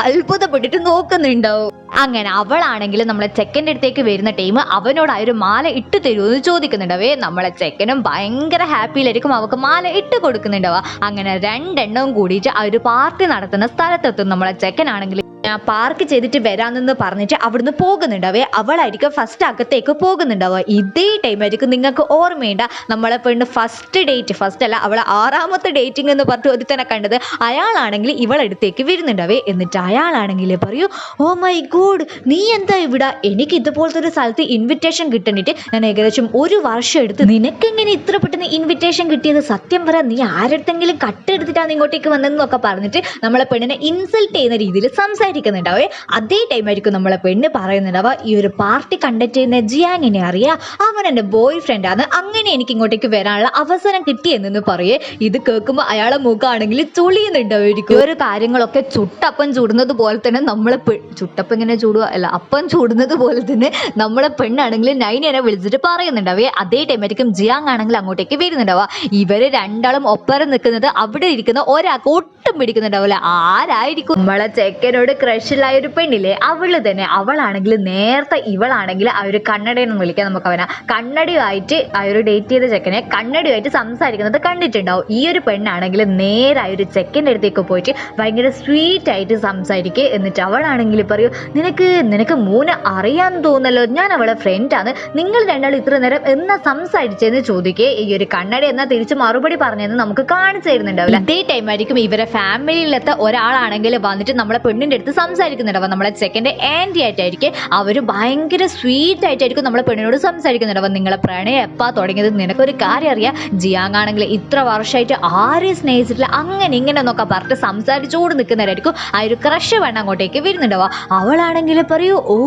അത്ഭുതപ്പെട്ടിട്ട് നോക്കുന്നുണ്ടാവും. അങ്ങനെ അവളാണെങ്കിൽ നമ്മളെ ചെക്കൻ്റെ അടുത്തേക്ക് വരുന്ന ടൈം അവനോട് ആ ഒരു മാല ഇട്ട് തരുമെന്ന് ചോദിക്കുന്നുണ്ടാവേ. നമ്മളെ ചെക്കനും ഭയങ്കര ഹാപ്പിയിലായിരിക്കും അവൾക്ക് മാല ഇട്ട് കൊടുക്കുന്നുണ്ടാവുക. അങ്ങനെ രണ്ടെണ്ണവും കൂടിയിട്ട് ആ ഒരു പാർട്ടി നടത്തുന്ന സ്ഥലത്തെത്തും. നമ്മളെ ചെക്കനാണെങ്കിൽ ഞാൻ പാർക്ക് ചെയ്തിട്ട് വരാമെന്ന് പറഞ്ഞിട്ട് അവിടുന്ന് പോകുന്നുണ്ടാവേ. അവളായിരിക്കും ഫസ്റ്റ് അകത്തേക്ക് പോകുന്നുണ്ടാവുക. ഇതേ ടൈം ആയിരിക്കും നിങ്ങൾക്ക് ഓർമ്മയുണ്ട നമ്മളെ പെണ്ണ് ഫസ്റ്റ് അല്ല അവളെ 6ാമത്തെ ഡേറ്റിംഗ് എന്ന് പറഞ്ഞിട്ട് ഒരുത്തനെ കണ്ടത്. അയാളാണെങ്കിൽ ഇവളടുത്തേക്ക് വരുന്നുണ്ടാവേ. എന്നിട്ട് അയാളാണെങ്കിൽ പറയൂ, ഓ മൈ ഗോഡ്, നീ എന്താ ഇവിടെ? എനിക്ക് ഇതുപോലത്തെ ഒരു സ്ഥലത്ത് ഇൻവിറ്റേഷൻ കിട്ടണിട്ട് ഞാൻ ഏകദേശം 1 വർഷം എടുത്ത്, നിനക്കെങ്ങനെ ഇത്ര പെട്ടെന്ന് ഇൻവിറ്റേഷൻ കിട്ടിയത്? സത്യം പറ, നീ ആരടുത്തെങ്കിലും കട്ടെടുത്തിട്ടാണ് ഇങ്ങോട്ടേക്ക് വന്നതെന്നൊക്കെ പറഞ്ഞിട്ട് നമ്മളെ പെണ്ണിനെ ഇൻസൾട്ട് ചെയ്യുന്ന രീതിയിൽ സംസാരിക്കും. സംസാരിക്കുന്നുണ്ടാവേ അതേ ടൈം ആയിരിക്കും നമ്മളെ പെണ്ണ് പറയുന്നുണ്ടാവുക ഈ ഒരു പാർട്ടി കണ്ടക്ട് ചെയ്യുന്ന ജിയാങ്ങിനെ അറിയാം, അവൻ എൻ്റെ ബോയ് ഫ്രണ്ട് ആണ്, അങ്ങനെ എനിക്ക് ഇങ്ങോട്ടേക്ക് വരാനുള്ള അവസരം കിട്ടിയെന്ന് പറയേ. ഇത് കേൾക്കുമ്പോൾ അയാളെ മുഖമാണെങ്കിൽ ചുളിയുന്നുണ്ടാവുമായിരിക്കും. ഒരു കാര്യങ്ങളൊക്കെ ചുട്ടപ്പം ചൂടുന്നത് പോലെ തന്നെ നമ്മളെ ചുട്ടപ്പം ഇങ്ങനെ ചൂടുക അല്ല അപ്പം ചൂടുന്നത് പോലെ തന്നെ നമ്മളെ പെണ്ണാണെങ്കിൽ നൈനിനെ വിളിച്ചിട്ട് പറയുന്നുണ്ടാവേ. അതേ ടൈം ആയിരിക്കും ജിയാങ് ആണെങ്കിൽ അങ്ങോട്ടേക്ക് വരുന്നുണ്ടാവുക. ഇവര് രണ്ടാളും ഒപ്പരം നിൽക്കുന്നത് അവിടെ ഇരിക്കുന്ന ഒരാൾക്ക് ഒട്ടും പിടിക്കുന്നുണ്ടാവില്ല. ആരായിരിക്കും? നമ്മളെ ചെക്കനോട് ക്രഷിലായ ഒരു പെണ്ണില്ലേ, അവള് തന്നെ. അവളാണെങ്കിൽ നേരത്തെ ഇവളാണെങ്കിൽ ആ ഒരു കണ്ണടയെന്ന് വിളിക്കാൻ നമുക്ക് അവനാ കണ്ണടിയുമായിട്ട് ആ ഒരു ഡേറ്റ് ചെയ്ത ചെക്കനെ കണ്ണടിയുമായിട്ട് സംസാരിക്കുന്നത് കണ്ടിട്ടുണ്ടാവും. ഈ ഒരു പെണ്ണാണെങ്കിൽ നേരെ ആ ഒരു ചെക്കൻ്റെ അടുത്തേക്ക് പോയിട്ട് ഭയങ്കര സ്വീറ്റ് ആയിട്ട് സംസാരിക്കുക. എന്നിട്ട് അവളാണെങ്കിൽ പറയൂ, നിനക്ക് മൂന്ന് അറിയാൻ തോന്നല്ലോ, ഞാൻ അവളെ ഫ്രണ്ടാണ്, നിങ്ങൾ രണ്ടാളും ഇത്ര നേരം എന്നാ സംസാരിച്ചെന്ന് ചോദിക്കേ. ഈ ഒരു കണ്ണട എന്നാ തിരിച്ച് മറുപടി പറഞ്ഞതെന്ന് നമുക്ക് കാണിച്ചു തരുന്നുണ്ടാവില്ല. ഇതേ ടൈം ആയിരിക്കും ഇവരെ ഫാമിലിയിലത്തെ ഒരാളാണെങ്കിൽ വന്നിട്ട് നമ്മളെ പെണ്ണിന്റെ അടുത്ത് സംസാരിക്കുന്നുണ്ടാവും. നമ്മളെ ചെക്കൻ്റെ ആൻറ്റി ആയിട്ടായിരിക്കും അവർ ഭയങ്കര സ്വീറ്റ് ആയിട്ടായിരിക്കും നമ്മളെ പെണ്ണിനോട് സംസാരിക്കുന്നുണ്ടാവും. നിങ്ങളെ പ്രണയം എപ്പാ തുടങ്ങിയത്, നിനക്കൊരു കാര്യം അറിയാം, ജിയാങ് ആണെങ്കിൽ ഇത്ര വർഷമായിട്ട് ആരെയും സ്നേഹിച്ചിട്ടില്ല, അങ്ങനെ ഇങ്ങനെ എന്നൊക്കെ പറഞ്ഞിട്ട് സംസാരിച്ചുകൊണ്ട് നിൽക്കുന്നവരായിരിക്കും ആ ഒരു ക്രഷ് വേണം അങ്ങോട്ടേക്ക് വരുന്നുണ്ടാവുക. അവളാണെങ്കിൽ പറയൂ, ഓ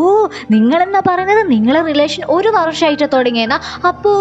നിങ്ങളെന്നാ പറയുന്നത്, നിങ്ങളെ റിലേഷൻ ഒരു വർഷമായിട്ട് തുടങ്ങിയെന്നാ, അപ്പോ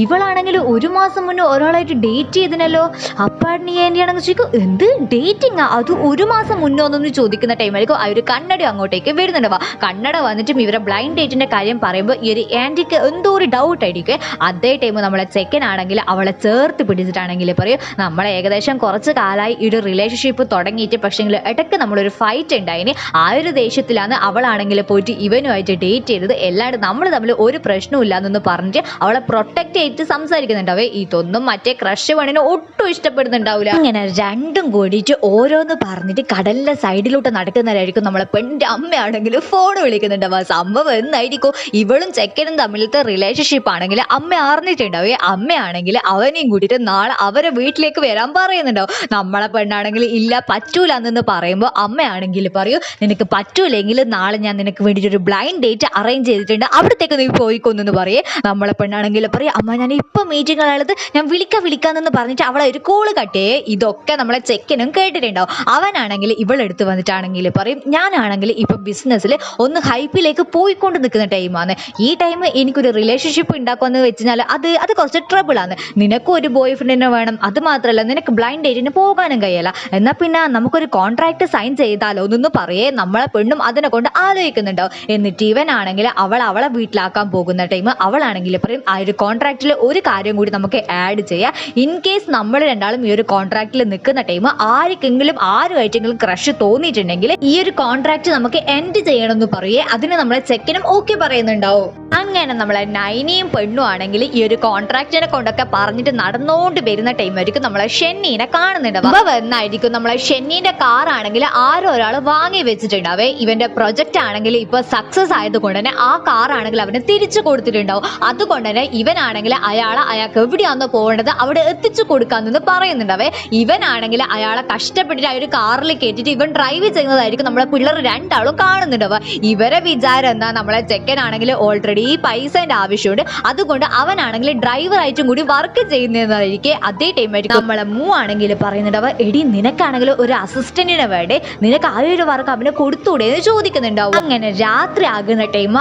ഇവളാണെങ്കിൽ ഒരു മാസം മുന്നേ ഒരാളായിട്ട് ഡേറ്റ് ചെയ്തിനല്ലോ, അപ്പാട് നീ ആണെന്ന് ചോദിക്കും. എന്ത് ഡേറ്റിംഗ്, അത് ഒരു മാസം മുന്നോ എന്നൊന്ന് ചോദിക്കുന്ന ടൈമായിരിക്കും ആ ഒരു കണ്ണട അങ്ങോട്ടേക്ക് വരുന്നുണ്ടാവുക. കണ്ണട വന്നിട്ടും ഇവരെ ബ്ലൈൻഡ് ഡേറ്റിന്റെ കാര്യം പറയുമ്പോൾ ഈ ഒരു ആൻറ്റിക്ക് എന്തോ ഒരു ഡൗട്ട് ആയിരിക്കും. അതേ ടൈം നമ്മളെ ചെക്കനാണെങ്കിൽ അവളെ ചേർത്ത് പിടിച്ചിട്ടാണെങ്കിൽ പറയും, നമ്മളെ ഏകദേശം കുറച്ച് കാലമായി ഈ ഒരു റിലേഷൻഷിപ്പ് തുടങ്ങിയിട്ട്, പക്ഷേങ്കിൽ ഇടയ്ക്ക് നമ്മളൊരു ഫൈറ്റ് ഉണ്ടായിന്, ആ ഒരു ദേഷ്യത്തിലാണ് അവളാണെങ്കിൽ പോയിട്ട് ഇവനുമായിട്ട് ഡേറ്റ് ചെയ്തത്, അല്ലാണ്ട് നമ്മൾ തമ്മിൽ ഒരു പ്രശ്നവും ഇല്ലാന്നൊന്ന് പറഞ്ഞിട്ട് അവളെ പ്രൊട്ടക്ട് ചെയ്തിട്ട് സംസാരിക്കുന്നുണ്ടാവേ. ഇതൊന്നും മറ്റേ ക്രഷ് പണിനെ ഒട്ടും ഇഷ്ടപ്പെടുന്നുണ്ടാവില്ല. അങ്ങനെ രണ്ടും കൂടിയിട്ട് ഓരോന്ന് പറഞ്ഞിട്ട് കടലിന്റെ സൈഡിലോട്ട് നടക്കുന്നവരായിരിക്കും നമ്മളെ പെണ്ണിന്റെ അമ്മയാണെങ്കിൽ ഫോൺ വിളിക്കുന്നുണ്ടാവുക. സംഭവം എന്നായിരിക്കും, ഇവളും ചെക്കനും തമ്മിലത്തെ റിലേഷൻഷിപ്പ് ആണെങ്കിൽ അമ്മ അറിഞ്ഞിട്ടുണ്ടാവേ. അമ്മയാണെങ്കിൽ അവനെയും കൂട്ടിയിട്ട് നാളെ അവരെ വീട്ടിലേക്ക് വരാൻ പറയുന്നുണ്ടാവും. നമ്മളെ പെണ്ണാണെങ്കിൽ ഇല്ല പറ്റൂല എന്ന് പറയുമ്പോൾ അമ്മയാണെങ്കിൽ പറയൂ, നിനക്ക് പറ്റൂലെങ്കിൽ നാളെ ഞാൻ നിനക്ക് വേണ്ടിയിട്ട് ഒരു ബ്ലൈൻഡ് ഡേറ്റ് അറേഞ്ച് ചെയ്തിട്ടുണ്ട്, അവിടത്തേക്ക് നീ പോയിക്കൊന്നു പറയേ. നമ്മളെ പെണ്ണാണെങ്കിൽ പറയും, അമ്മ ഞാൻ ഇപ്പം മീറ്റിംഗ് ആളത് ഞാൻ വിളിക്കാന്ന് പറഞ്ഞിട്ട് അവളെ ഒരു കോള് കട്ടേ. ഇതൊക്കെ നമ്മളെ ചെക്കനും കേട്ടിട്ടുണ്ടാവും. അവനാണെങ്കിൽ ഇവളെടുത്ത് വന്നിട്ടാണെങ്കിൽ പറയും, ഞാനാണെങ്കിൽ ഇപ്പൊ ബിസിനസ്സിൽ ഒന്ന് ഹൈപ്പിലേക്ക് പോയിക്കൊണ്ട് നിൽക്കുന്ന ടൈമാണ്, ഈ ടൈം എനിക്കൊരു റിലേഷൻഷിപ്പ് ഉണ്ടാക്കുമെന്ന് വെച്ചാൽ അത് കുറച്ച് ട്രബിൾ ആണ്, നിനക്കും ഒരു ബോയ് ഫ്രണ്ടിനെ വേണം, അത് മാത്രമല്ല നിനക്ക് ബ്ലൈൻഡ് ഡേറ്റിന് പോകാനും കഴിയല്ല, എന്നാൽ പിന്നെ നമുക്കൊരു കോൺട്രാക്ട് സൈൻ ചെയ്താലോ എന്നൊന്ന് പറയേ. നമ്മളെ പെണ്ണും അതിനെ കൊണ്ട് ആലോചിക്കുന്നുണ്ടാവും. എന്നിട്ട് ഇവനാണെങ്കിൽ അവളെ വീട്ടിലാക്കാൻ പോകുന്ന ടൈം അവളാണെങ്കിൽ പറയും, ആ ഒരു കോൺട്രാക്റ്റിൽ ഒരു കാര്യം കൂടി നമുക്ക് ആഡ് ചെയ്യാം, ഇൻ കേസ് നമ്മൾ രണ്ടാളും ഈ ഒരു കോൺട്രാക്റ്റിൽ നിൽക്കുന്ന ടൈം ആരുമായിട്ടെങ്കിലും ക്രഷ് തോന്നിയിട്ടുണ്ടെങ്കിൽ ഈ ഒരു കോൺട്രാക്ട് നമുക്ക് എൻഡ് ചെയ്യണമെന്ന് പറയേ. അതിന് നമ്മളെ ചെക്കനും ഓക്കെ പറയുന്നുണ്ടാവും. അങ്ങനെ നമ്മളെ നൈനിയും പെണ്ണും ആണെങ്കിൽ ഈ ഒരു കോൺട്രാക്റ്റിനെ കൊണ്ടൊക്കെ പറഞ്ഞിട്ട് നടന്നുകൊണ്ട് വരുന്ന ടൈം ആയിരിക്കും നമ്മളെ ഷെന്നീനെ കാണുന്നുണ്ടാവും. അപ്പൊ വന്നായിരിക്കും നമ്മളെ ഷെന്നീന്റെ കാർ ആണെങ്കിൽ ആരോ ഒരാൾ വാങ്ങി വെച്ചിട്ടുണ്ടാവേ. ഇവന്റെ പ്രൊജക്റ്റ് ആണെങ്കിൽ ഇപ്പൊ സക്സസ് ആയതുകൊണ്ട് തന്നെ ആ കാർ ആണെങ്കിൽ അവന് തിരിച്ചു കൊടുത്തിട്ടുണ്ടാവും. അതുകൊണ്ട് തന്നെ ഇവനാണെങ്കിൽ അയാൾക്ക് എവിടെയാണോ പോകേണ്ടത് അവിടെ എത്തിച്ചു കൊടുക്കാന്ന് പറയുന്നുണ്ടാവേ. ഇവനാണെങ്കിൽ അയാളെ കഷ്ടപ്പെട്ടിട്ട് ആ ഒരു കാറിൽ കയറ്റിട്ട് ഇവൻ ഡ്രൈവ് ചെയ്യുന്നതായിരിക്കും നമ്മളെ പിള്ളേർ രണ്ടാളും കാണുന്നുണ്ടാവുക. ഇവരെ വിചാരം എന്താ, നമ്മളെ ചെക്കനാണെങ്കിൽ ഓൾറെഡി ഈ പൈസന്റെ ആവശ്യമുണ്ട്, അതുകൊണ്ട് അവനാണെങ്കിൽ ഡ്രൈവറായിട്ടും കൂടി വർക്ക് ചെയ്യുന്നതായിരിക്കും. അതേ ടൈം ആയിരിക്കും നമ്മളെ ആണെങ്കിൽ പറയുന്നുണ്ടാവുക, എടി നിനക്കാണെങ്കിൽ ഒരു അസിസ്റ്റന്റിനെ വേണ്ടേ, നിനക്ക് ആ ഒരു വർക്ക് അവനെ കൊടുത്തൂടെ എന്ന് ചോദിക്കുന്നുണ്ടാവും. അങ്ങനെ രാത്രി ആകുന്ന ടൈം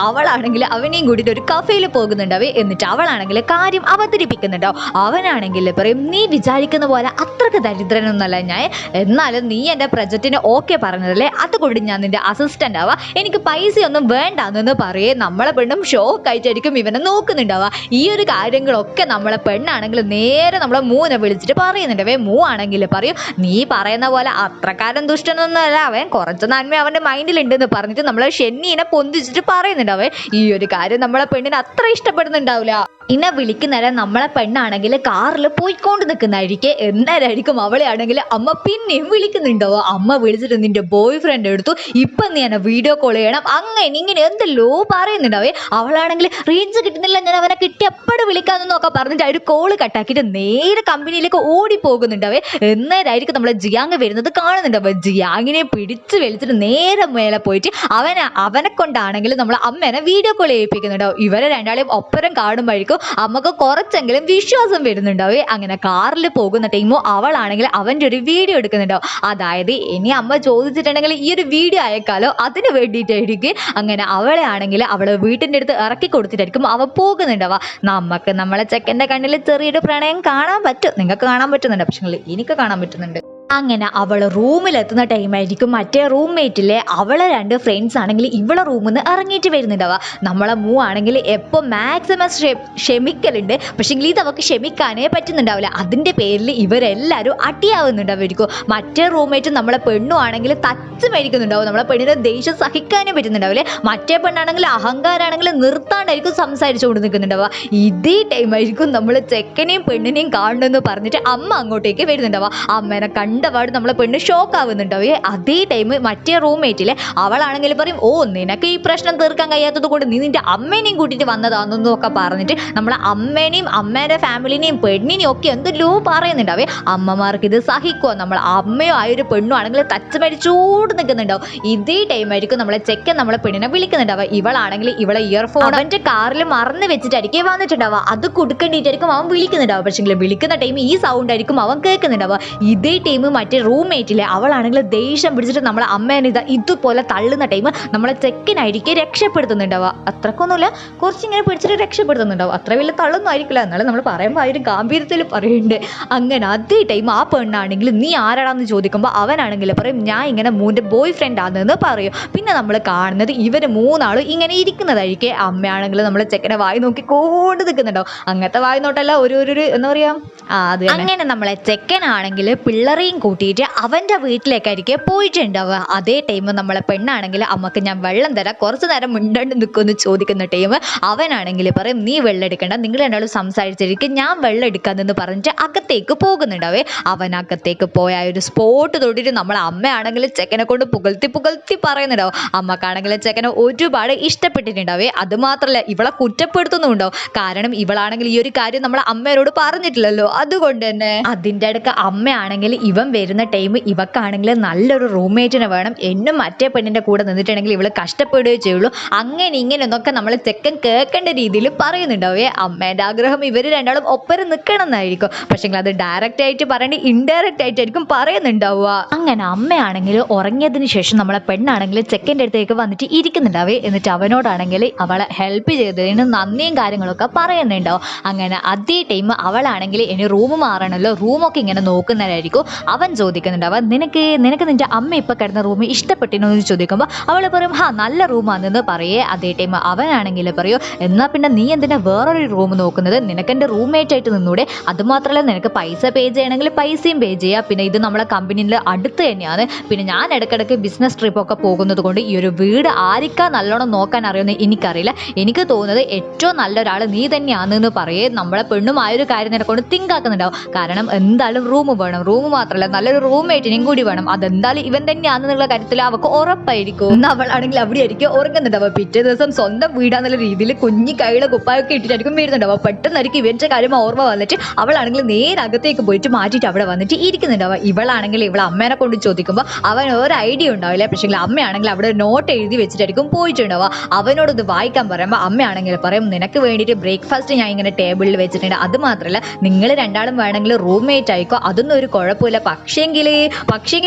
അവളാണെങ്കിൽ അവനെയും കൂടിയിട്ട് ഒരു കഫേയിൽ പോകുന്നുണ്ടാവേ. എന്നിട്ട് അവളാണെങ്കിൽ കാര്യം അവതരിപ്പിക്കുന്നുണ്ടാവും. അവനാണെങ്കിൽ പറയും, നീ വിചാരിക്കുന്ന പോലെ അത്രക്ക് ദരിദ്രനൊന്നല്ല ഞാൻ, എന്നാലും നീ എൻ്റെ പ്രൊജക്റ്റിന് ഓക്കെ പറഞ്ഞതല്ലേ, അതുകൊണ്ട് ഞാൻ നിന്റെ അസിസ്റ്റന്റ് ആവാ, എനിക്ക് പൈസയൊന്നും വേണ്ടാന്ന് പറയേ. നമ്മളെ പെണ്ണും ഷോക്ക് ആയിട്ടായിരിക്കും ഇവനെ നോക്കുന്നുണ്ടാവുക. ഈ ഒരു കാര്യങ്ങളൊക്കെ നമ്മളെ പെണ്ണാണെങ്കിൽ നേരെ നമ്മളെ മൂനെ വിളിച്ചിട്ട് പറയുന്നുണ്ടവേ. ആണെങ്കിൽ പറയും, നീ പറയുന്ന പോലെ അത്രക്കാരൻ ദുഷ്ടനൊന്നുമല്ല അവൻ, കുറച്ച് നന്മ അവന്റെ മൈൻഡിലുണ്ടെന്ന് പറഞ്ഞിട്ട് നമ്മളെ ഷെന്നീനെ പൊന്തിച്ചിട്ട് പറയുന്നുണ്ടാവേ. ഈ ഒരു കാര്യം നമ്മളെ പെണ്ണിന് അത്ര ഇഷ്ടപ്പെടുന്നുണ്ടാവില്ല. ഇന്നെ വിളിക്കുന്നേരം നമ്മളെ പെണ്ണാണെങ്കിൽ കാറിൽ പോയിക്കൊണ്ട് നിൽക്കുന്നതായിരിക്കും. എന്നാലായിരിക്കും അവളെ ആണെങ്കിൽ അമ്മ പിന്നെയും വിളിക്കുന്നുണ്ടാവോ. അമ്മ വിളിച്ചിട്ട് നിന്റെ ബോയ് ഫ്രണ്ട് എടുത്തു, ഇപ്പം നീ എന്നെ വീഡിയോ കോൾ ചെയ്യണം, അങ്ങനെ ഇങ്ങനെ എന്തെല്ലോ പറയുന്നുണ്ടാവേ. അവളാണെങ്കിൽ റേഞ്ച് കിട്ടുന്നില്ല, ഞാൻ അവനെ കിട്ടിയപ്പോഴും വിളിക്കാമെന്നൊക്കെ പറഞ്ഞിട്ട് ആ ഒരു കോള് കട്ടാക്കിയിട്ട് നേരെ കമ്പനിയിലേക്ക് ഓടി പോകുന്നുണ്ടാവേ. എന്നേരായിരിക്കും നമ്മളെ ജിയാങ് വരുന്നത് കാണുന്നുണ്ടാവേ. ജിയാങ്ങിനെ പിടിച്ച് വലിച്ചിട്ട് നേരെ മേലെ പോയിട്ട് അവനെ കൊണ്ടാണെങ്കിൽ നമ്മളെ അമ്മേനെ വീഡിയോ കോൾ ചെയ്യിപ്പിക്കുന്നുണ്ടാവും. ഇവരെ രണ്ടാളെയും ഒപ്പരം കാണുമ്പോഴേക്കും വരുമ്പോഴേക്കും അമ്മക്ക് കുറച്ചെങ്കിലും വിശ്വാസം വരുന്നുണ്ടാവേ. അങ്ങനെ കാറിൽ പോകുന്ന ടൈമോ അവളാണെങ്കിൽ അവൻ്റെ ഒരു വീഡിയോ എടുക്കുന്നുണ്ടാവും. അതായത് ഇനി അമ്മ ചോദിച്ചിട്ടുണ്ടെങ്കിൽ ഈ ഒരു വീഡിയോ അയക്കാലോ, അതിന് വേണ്ടിയിട്ടായിരിക്കും. അങ്ങനെ അവളെ ആണെങ്കിൽ അവള് വീട്ടിൻ്റെ അടുത്ത് ഇറക്കി കൊടുത്തിട്ടായിരിക്കും അവ പോകുന്നുണ്ടാവുക. നമുക്ക് നമ്മളെ ചെക്കൻ്റെ കണ്ണിൽ ചെറിയൊരു പ്രണയം കാണാൻ പറ്റും. നിങ്ങൾക്ക് കാണാൻ പറ്റുന്നുണ്ട്, പക്ഷേ എനിക്ക് കാണാൻ പറ്റുന്നുണ്ട്. അങ്ങനെ അവള് റൂമിലെത്തുന്ന ടൈമായിരിക്കും മറ്റേ റൂംമേറ്റിലെ അവളെ 2 ഫ്രണ്ട്സ് ആണെങ്കിൽ ഇവളെ റൂമിൽ നിന്ന് ഇറങ്ങിയിട്ട് വരുന്നുണ്ടാവുക. നമ്മളെ ആണെങ്കിൽ എപ്പോൾ മാക്സിമം ക്ഷമിക്കലുണ്ട്, പക്ഷേ ഇത് അവൾക്ക് ക്ഷമിക്കാനേ പറ്റുന്നുണ്ടാവില്ല. അതിൻ്റെ പേരിൽ ഇവരെല്ലാവരും അടിയാവുന്നുണ്ടാവുമായിരിക്കും. മറ്റേ റൂംമേറ്റ് നമ്മളെ ആണെങ്കിൽ തച്ച് മേടിക്കുന്നുണ്ടാവും. നമ്മളെ പെണ്ണിനെ ദേഷ്യം സഹിക്കാനേ പറ്റുന്നുണ്ടാവില്ലേ. മറ്റേ പെണ്ണാണെങ്കിൽ അഹങ്കാരാണെങ്കിൽ നിർത്താണ്ടായിരിക്കും സംസാരിച്ചുകൊണ്ട് നിൽക്കുന്നുണ്ടാവുക. ഇതേ ടൈമായിരിക്കും നമ്മൾ ചെക്കനെയും പെണ്ണിനെയും കാണണമെന്ന് പറഞ്ഞിട്ട് അമ്മ അങ്ങോട്ടേക്ക് വരുന്നുണ്ടാവുക. അമ്മേനെ കണ്ടപാട് നമ്മളെ പെണ്ണ് ഷോക്ക് ആവുന്നുണ്ടാവേ. അതേ ടൈം മറ്റേ റൂംമേറ്റിലെ അവളാണെങ്കിൽ പറയും, ഓ നിനക്ക് ഈ പ്രശ്നം തീർക്കാൻ കഴിയാത്തത് കൊണ്ട് നീ നിന്റെ അമ്മേനെയും കൂട്ടിയിട്ട് വന്നതാണെന്നും ഒക്കെ പറഞ്ഞിട്ട് നമ്മളെ അമ്മേനെയും അമ്മേൻ്റെ ഫാമിലിനെയും പെണ്ണിനെയും ഒക്കെ എന്തെല്ലോ പറയുന്നുണ്ടാവേ. അമ്മമാർക്ക് ഇത് സഹിക്കുമോ? നമ്മൾ അമ്മയോ ആയൊരു പെണ്ണും ആണെങ്കിൽ തച്ച് മരിച്ചോട് നിൽക്കുന്നുണ്ടാവും. ഇതേ ടൈമായിരിക്കും നമ്മളെ ചെക്കൻ നമ്മളെ പെണ്ണിനെ വിളിക്കുന്നുണ്ടാവുക. ഇവളാണെങ്കിൽ ഇവളെ ഇയർഫോൺ അവൻ്റെ കാറിൽ മറന്ന് വെച്ചിട്ടായിരിക്കും വന്നിട്ടുണ്ടാവുക. അത് കൊടുക്കേണ്ടിയിട്ടായിരിക്കും അവൻ വിളിക്കുന്നുണ്ടാവുക. പക്ഷേ വിളിക്കുന്ന ടൈം ഈ സൗണ്ട് ആയിരിക്കും അവൻ കേൾക്കുന്നുണ്ടാവുക. ഇതേ ടൈം മറ്റേ റൂംമേറ്റിലെ അവളാണെങ്കിൽ ദേഷ്യം പിടിച്ചിട്ട് നമ്മളെ അമ്മേനെ ഇതുപോലെ തള്ളുന്ന ടൈം നമ്മളെ ചെക്കനായിരിക്കും രക്ഷപ്പെടുത്തുന്നുണ്ടാവുക. അത്രക്കൊന്നുമില്ല, കുറച്ചിങ്ങനെ പിടിച്ചിട്ട് രക്ഷപ്പെടുത്തുന്നുണ്ടാവും. അത്ര വലിയ തള്ളൊന്നും ആയിരിക്കില്ല, എന്നാലും നമ്മൾ പറയുമ്പോൾ ആ ഒരു ഗാംഭീര്യത്തിൽ പറയുന്നുണ്ട്. അങ്ങനെ അതേ ടൈം ആ പെണ്ണാണെങ്കിൽ നീ ആരാടാന്ന് ചോദിക്കുമ്പോൾ അവനാണെങ്കിൽ പറയും ഞാൻ ഇങ്ങനെ മൂൻ്റെ ബോയ് ഫ്രണ്ട് ആണെന്ന് പറയും. പിന്നെ നമ്മൾ കാണുന്നത് ഇവർ 3 ആളും ഇങ്ങനെ ഇരിക്കുന്നതായിരിക്കും. അമ്മയാണെങ്കിൽ നമ്മളെ ചെക്കനെ വായി നോക്കി കൊണ്ട് നിൽക്കുന്നുണ്ടാവും. അങ്ങനത്തെ വായി നോട്ടല്ല, ഒരു എന്താ പറയുക, അത് അങ്ങനെ നമ്മളെ ചെക്കനാണെങ്കിൽ പിള്ളേരെയും കൂട്ടിയിട്ട് അവൻ്റെ വീട്ടിലേക്കായിരിക്കും പോയിട്ടുണ്ടാവുക. അതേ ടൈം നമ്മളെ പെണ്ണാണെങ്കിൽ അമ്മക്ക് ഞാൻ വെള്ളം തരാം, കുറച്ച് നേരം മിണ്ടാണ്ട് നിൽക്കുമെന്ന് ചോദിക്കുന്ന ടൈം അവനാണെങ്കിൽ പറയും നീ വെള്ളം എടുക്കണ്ട, നിങ്ങൾ രണ്ടാളും സംസാരിച്ചിരിക്കും, ഞാൻ വെള്ളം എടുക്കാമെന്ന് പറഞ്ഞിട്ട് അകത്തേക്ക് പോകുന്നുണ്ടാവേ. അവൻ അകത്തേക്ക് പോയ ഒരു സ്പോട്ട് തൊട്ടിട്ട് നമ്മളെ അമ്മയാണെങ്കിൽ ചെക്കനെ കൊണ്ട് പുകഴ്ത്തി പറയുന്നുണ്ടാവും. അമ്മക്കാണെങ്കിൽ ചെക്കനെ ഒരുപാട് ഇഷ്ടപ്പെട്ടിട്ടുണ്ടാവേ. അതുമാത്രമല്ല ഇവളെ കുറ്റപ്പെടുത്തുന്നുണ്ടാവും. കാരണം ഇവളാണെങ്കിൽ ഈ ഒരു കാര്യം നമ്മളെ അമ്മയോട് പറഞ്ഞിട്ടില്ലല്ലോ. അതുകൊണ്ട് തന്നെ അതിൻ്റെ അടുക്ക അമ്മയാണെങ്കിൽ ഇവൻ വരുന്ന ടൈം ഇവക്കാണെങ്കിൽ നല്ലൊരു റൂംമേറ്റിനെ വേണം, എന്നും മറ്റേ പെണ്ണിൻ്റെ കൂടെ നിന്നിട്ടുണ്ടെങ്കിൽ ഇവള് കഷ്ടപ്പെടുകയോ ചെയ്യുള്ളൂ, അങ്ങനെ ഇങ്ങനെയൊക്കെ നമ്മൾ ചെക്കൻ കേൾക്കേണ്ട രീതിയിൽ പറയുന്നുണ്ടാവേ. അമ്മേൻ്റെ ആഗ്രഹം ഇവർ രണ്ടാളും ഒപ്പരം നിൽക്കണം എന്നായിരിക്കും. പക്ഷേ അത് ഡയറക്റ്റ് ആയിട്ട് പറയേണ്ടി ഇൻഡയറക്റ്റ് ആയിട്ടായിരിക്കും പറയുന്നുണ്ടാവുക. അങ്ങനെ അമ്മയാണെങ്കിൽ ഉറങ്ങിയതിന് ശേഷം നമ്മളെ പെണ്ണാണെങ്കിൽ ചെക്കൻ്റെ അടുത്തേക്ക് വന്നിട്ട് ഇരിക്കുന്നുണ്ടാവേ. എന്നിട്ട് അവനോടാണെങ്കിൽ അവളെ ഹെൽപ്പ് ചെയ്തതിന് നന്ദിയും കാര്യങ്ങളൊക്കെ പറയുന്നുണ്ടാവും. അങ്ങനെ അതേ ടൈം അവളാണെങ്കിൽ ഇനി റൂം മാറണമല്ലോ, റൂമൊക്കെ ഇങ്ങനെ നോക്കുന്നവരായിരിക്കും. അവൻ ചോദിക്കുന്നുണ്ടാവുക നിനക്ക് നിന്റെ അമ്മ ഇപ്പം കിടന്ന റൂം ഇഷ്ടപ്പെട്ടിനോ എന്ന് ചോദിക്കുമ്പോൾ അവൾ പറയും നല്ല റൂമാണെന്ന് പറയേ. അതേ ടൈം അവനാണെങ്കിൽ പറയൂ എന്നാൽ പിന്നെ നീ എന്തിനാ വേറൊരു റൂം നോക്കുന്നത്, നിനക്ക് എൻ്റെ റൂംമേറ്റ് ആയിട്ട് നിന്നൂടെ, അതുമാത്രമല്ല നിനക്ക് പൈസ പേ ചെയ്യണമെങ്കിൽ പൈസയും പേ ചെയ്യുക, പിന്നെ ഇത് നമ്മളെ കമ്പനിയിൽ അടുത്ത് തന്നെയാണ്, പിന്നെ ഞാൻ ഇടയ്ക്കിടയ്ക്ക് ബിസിനസ് ട്രിപ്പൊക്കെ പോകുന്നത് കൊണ്ട് ഈ ഒരു വീട് ആർക്കാ നല്ലോണം നോക്കാൻ അറിയുമെന്ന് എനിക്കറിയില്ല, എനിക്ക് തോന്നുന്നത് ഏറ്റവും നല്ലൊരാൾ നീ തന്നെയാണെന്ന് പറയേ. നമ്മളെ പെണ്ണുമായൊരു കാര്യം നിനക്കൊണ്ട് തിങ്ക് ആക്കുന്നുണ്ടാവും. കാരണം എന്തായാലും റൂം വേണം, റൂം മാത്രമല്ല നല്ലൊരു റൂംമേറ്റിനെയും കൂടി വേണം, അതെന്തായാലും ഇവൻ തന്നെയാണെന്നുള്ള കാര്യത്തിൽ അവൾക്ക് ഉറപ്പായിരിക്കും. എന്നാൽ അവളാണെങ്കിൽ അവിടെ ആയിരിക്കും ഉറങ്ങുന്നുണ്ടാവുക. പിറ്റേ ദിവസം സ്വന്തം വീടാന്നുള്ള രീതിയിൽ കുഞ്ഞി കൈയുടെ കുപ്പായൊക്കെ ഇട്ടിട്ടായിരിക്കും വരുന്നുണ്ടാവുക. പെട്ടെന്നായിരിക്കും ഇവൻ്റെ കാര്യം ഓർമ്മ വന്നിട്ട് അവളാണെങ്കിൽ നേരെ അകത്തേക്ക് പോയിട്ട് മാറ്റിയിട്ട് അവിടെ വന്നിട്ട് ഇരിക്കുന്നുണ്ടാവുക. ഇവളാണെങ്കിൽ ഇവളെ അമ്മേനെ കൊണ്ട് ചോദിക്കുമ്പോൾ അവൻ ഒരു ഐഡിയ ഉണ്ടാവില്ല. പക്ഷേ അമ്മയാണെങ്കിൽ അവിടെ നോട്ട് എഴുതി വെച്ചിട്ടായിരിക്കും പോയിട്ടുണ്ടാവുക. അവനോട് ഇത് വായിക്കാൻ പറയുമ്പോൾ അമ്മയാണെങ്കിൽ പറയും നിനക്ക് വേണ്ടിയിട്ട് ബ്രേക്ക്ഫാസ്റ്റ് ഞാൻ ഇങ്ങനെ ടേബിളിൽ വെച്ചിട്ടുണ്ട്, അത് മാത്രമല്ല നിങ്ങൾ രണ്ടാളും വേണമെങ്കിൽ റൂംമേറ്റ് ആയിക്കോ, അതൊന്നും ഒരു കുഴപ്പമില്ല, പക്ഷേങ്കിൽ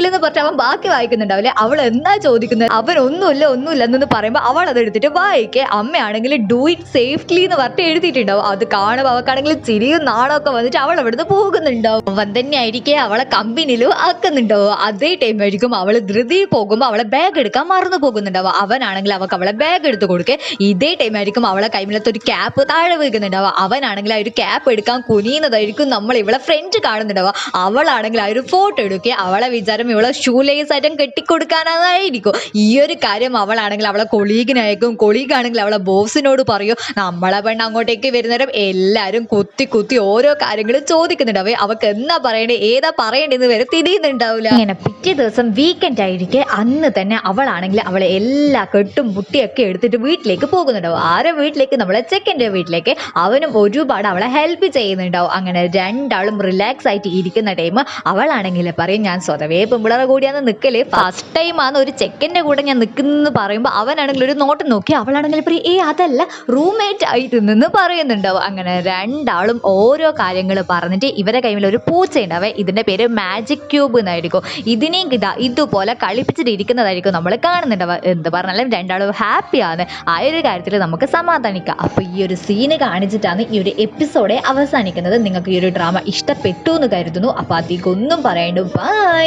എന്ന് പറഞ്ഞാൽ അവൻ ബാക്കി വായിക്കുന്നുണ്ടാവില്ലേ. അവൾ എന്താ ചോദിക്കുന്നത്, അവൻ ഒന്നുമില്ല എന്ന് പറയുമ്പോൾ അവൾ അത് എടുത്തിട്ട് വായിക്കേ. അമ്മയാണെങ്കിൽ ഡു ഇറ്റ് സേഫ്റ്റ്ലി എന്ന് പറഞ്ഞിട്ട് എഴുതിയിട്ടുണ്ടാവും. അത് കാണുമ്പോൾ അവൾക്കാണെങ്കിൽ ചിരിയും നാണമൊക്കെ വന്നിട്ട് അവൾ അവിടുന്ന് പോകുന്നുണ്ടാവും. അവൻ തന്നെ ആയിരിക്കേ അവളെ കമ്പനിയിലും ആക്കുന്നുണ്ടാവും. അതേ ടൈം ആയിരിക്കും അവൾ ധൃതി പോകുമ്പോൾ അവളെ ബാഗ് എടുക്കാൻ മറന്നു പോകുന്നുണ്ടാവും. അവനാണെങ്കിൽ അവൾക്ക് അവളെ ബാഗ് എടുത്ത് കൊടുക്കേ. ഇതേ ടൈം ആയിരിക്കും അവളെ കൈമിലത്തെ ഒരു ക്യാപ്പ് താഴെ വീഴുന്നുണ്ടാവുക. അവനാണെങ്കിൽ ആ ഒരു ക്യാപ്പ് എടുക്കാൻ കുനിയുന്നതായിരിക്കും നമ്മൾ ഇവളെ ഫ്രണ്ട് കാണുന്നുണ്ടാവുക. അവളാണെങ്കിൽ ആ ഒരു ഫോട്ടോ എടുക്കുക. അവളെ വിചാരം ഇവളെ ഷൂ ലേസ് ആയിട്ടും കെട്ടിക്കൊടുക്കാനായിരിക്കും. ഈ ഒരു കാര്യം അവളാണെങ്കിൽ അവളെ കൊളീഗാണെങ്കിൽ അവളെ ബോസിനോട് പറയൂ. നമ്മളെ പെണ്ണ് അങ്ങോട്ടേക്ക് വരുന്നവരും എല്ലാവരും കുത്തി ഓരോ കാര്യങ്ങളും ചോദിക്കുന്നുണ്ടാവേ. അവൾക്ക് എന്നാ പറയണ്ടേ ഏതാ പറയണ്ടെന്ന് വരെ തിരിയുന്നുണ്ടാവില്ല. അങ്ങനെ പിറ്റേ ദിവസം വീക്കെൻഡ് ആയിരിക്കെ അന്ന് തന്നെ അവളാണെങ്കിൽ അവളെ എല്ലാ കെട്ടും മുട്ടിയൊക്കെ എടുത്തിട്ട് വീട്ടിലേക്ക് പോകുന്നുണ്ടാവും. ആരെ വീട്ടിലേക്ക്? നമ്മളെ ചെക്കൻ്റെ വീട്ടിലേക്ക്. അവനും ഒരുപാട് അവളെ ഹെൽപ്പ് ചെയ്യുന്നുണ്ടാവും. അങ്ങനെ രണ്ടാളും റിലാക്സ് ആയിട്ട് ഇരിക്കുന്ന ടൈം അവളാണെങ്കിൽ ഇവനാണെങ്കിൽ പറയും ഞാൻ സ്വതവേ പെമ്പിളറ കൂടിയാന്ന് നിൽക്കല്, ഫസ്റ്റ് ടൈം ആണ് ഒരു ചെക്കൻ്റെ കൂടെ ഞാൻ നിൽക്കുന്നു പറയുമ്പോൾ അവനാണെങ്കിൽ ഒരു നോട്ടം നോക്കി, അവളാണെങ്കിൽ പറയും അതല്ല റൂംമേറ്റ് ആയിട്ട് നിന്ന് പറയുന്നുണ്ടാവും. അങ്ങനെ രണ്ടാളും ഓരോ കാര്യങ്ങൾ പറഞ്ഞിട്ട് ഇവരെ കയ്യിൽ ഒരു പൂച്ച ഉണ്ടാവേ, ഇതിന്റെ പേര് മാജിക് ക്യൂബ് എന്നായിരിക്കും. ഇതിനെയും ഇതുപോലെ കളിപ്പിച്ചിട്ടിരിക്കുന്നതായിരിക്കും നമ്മൾ കാണുന്നുണ്ടാവുക. എന്ത് പറഞ്ഞാലും രണ്ടാളും ഹാപ്പിയാണ്. ആ ഒരു കാര്യത്തിൽ നമുക്ക് സമാധാനിക്കാം. അപ്പോൾ ഈ ഒരു സീന് കാണിച്ചിട്ടാണ് ഈ ഒരു എപ്പിസോഡ് അവസാനിക്കുന്നത്. നിങ്ങൾക്ക് ഈ ഒരു ഡ്രാമ ഇഷ്ടപ്പെട്ടു എന്ന് കരുതുന്നു. അപ്പോൾ അധികം ഒന്നും പറയണ്ടു. ബൈ.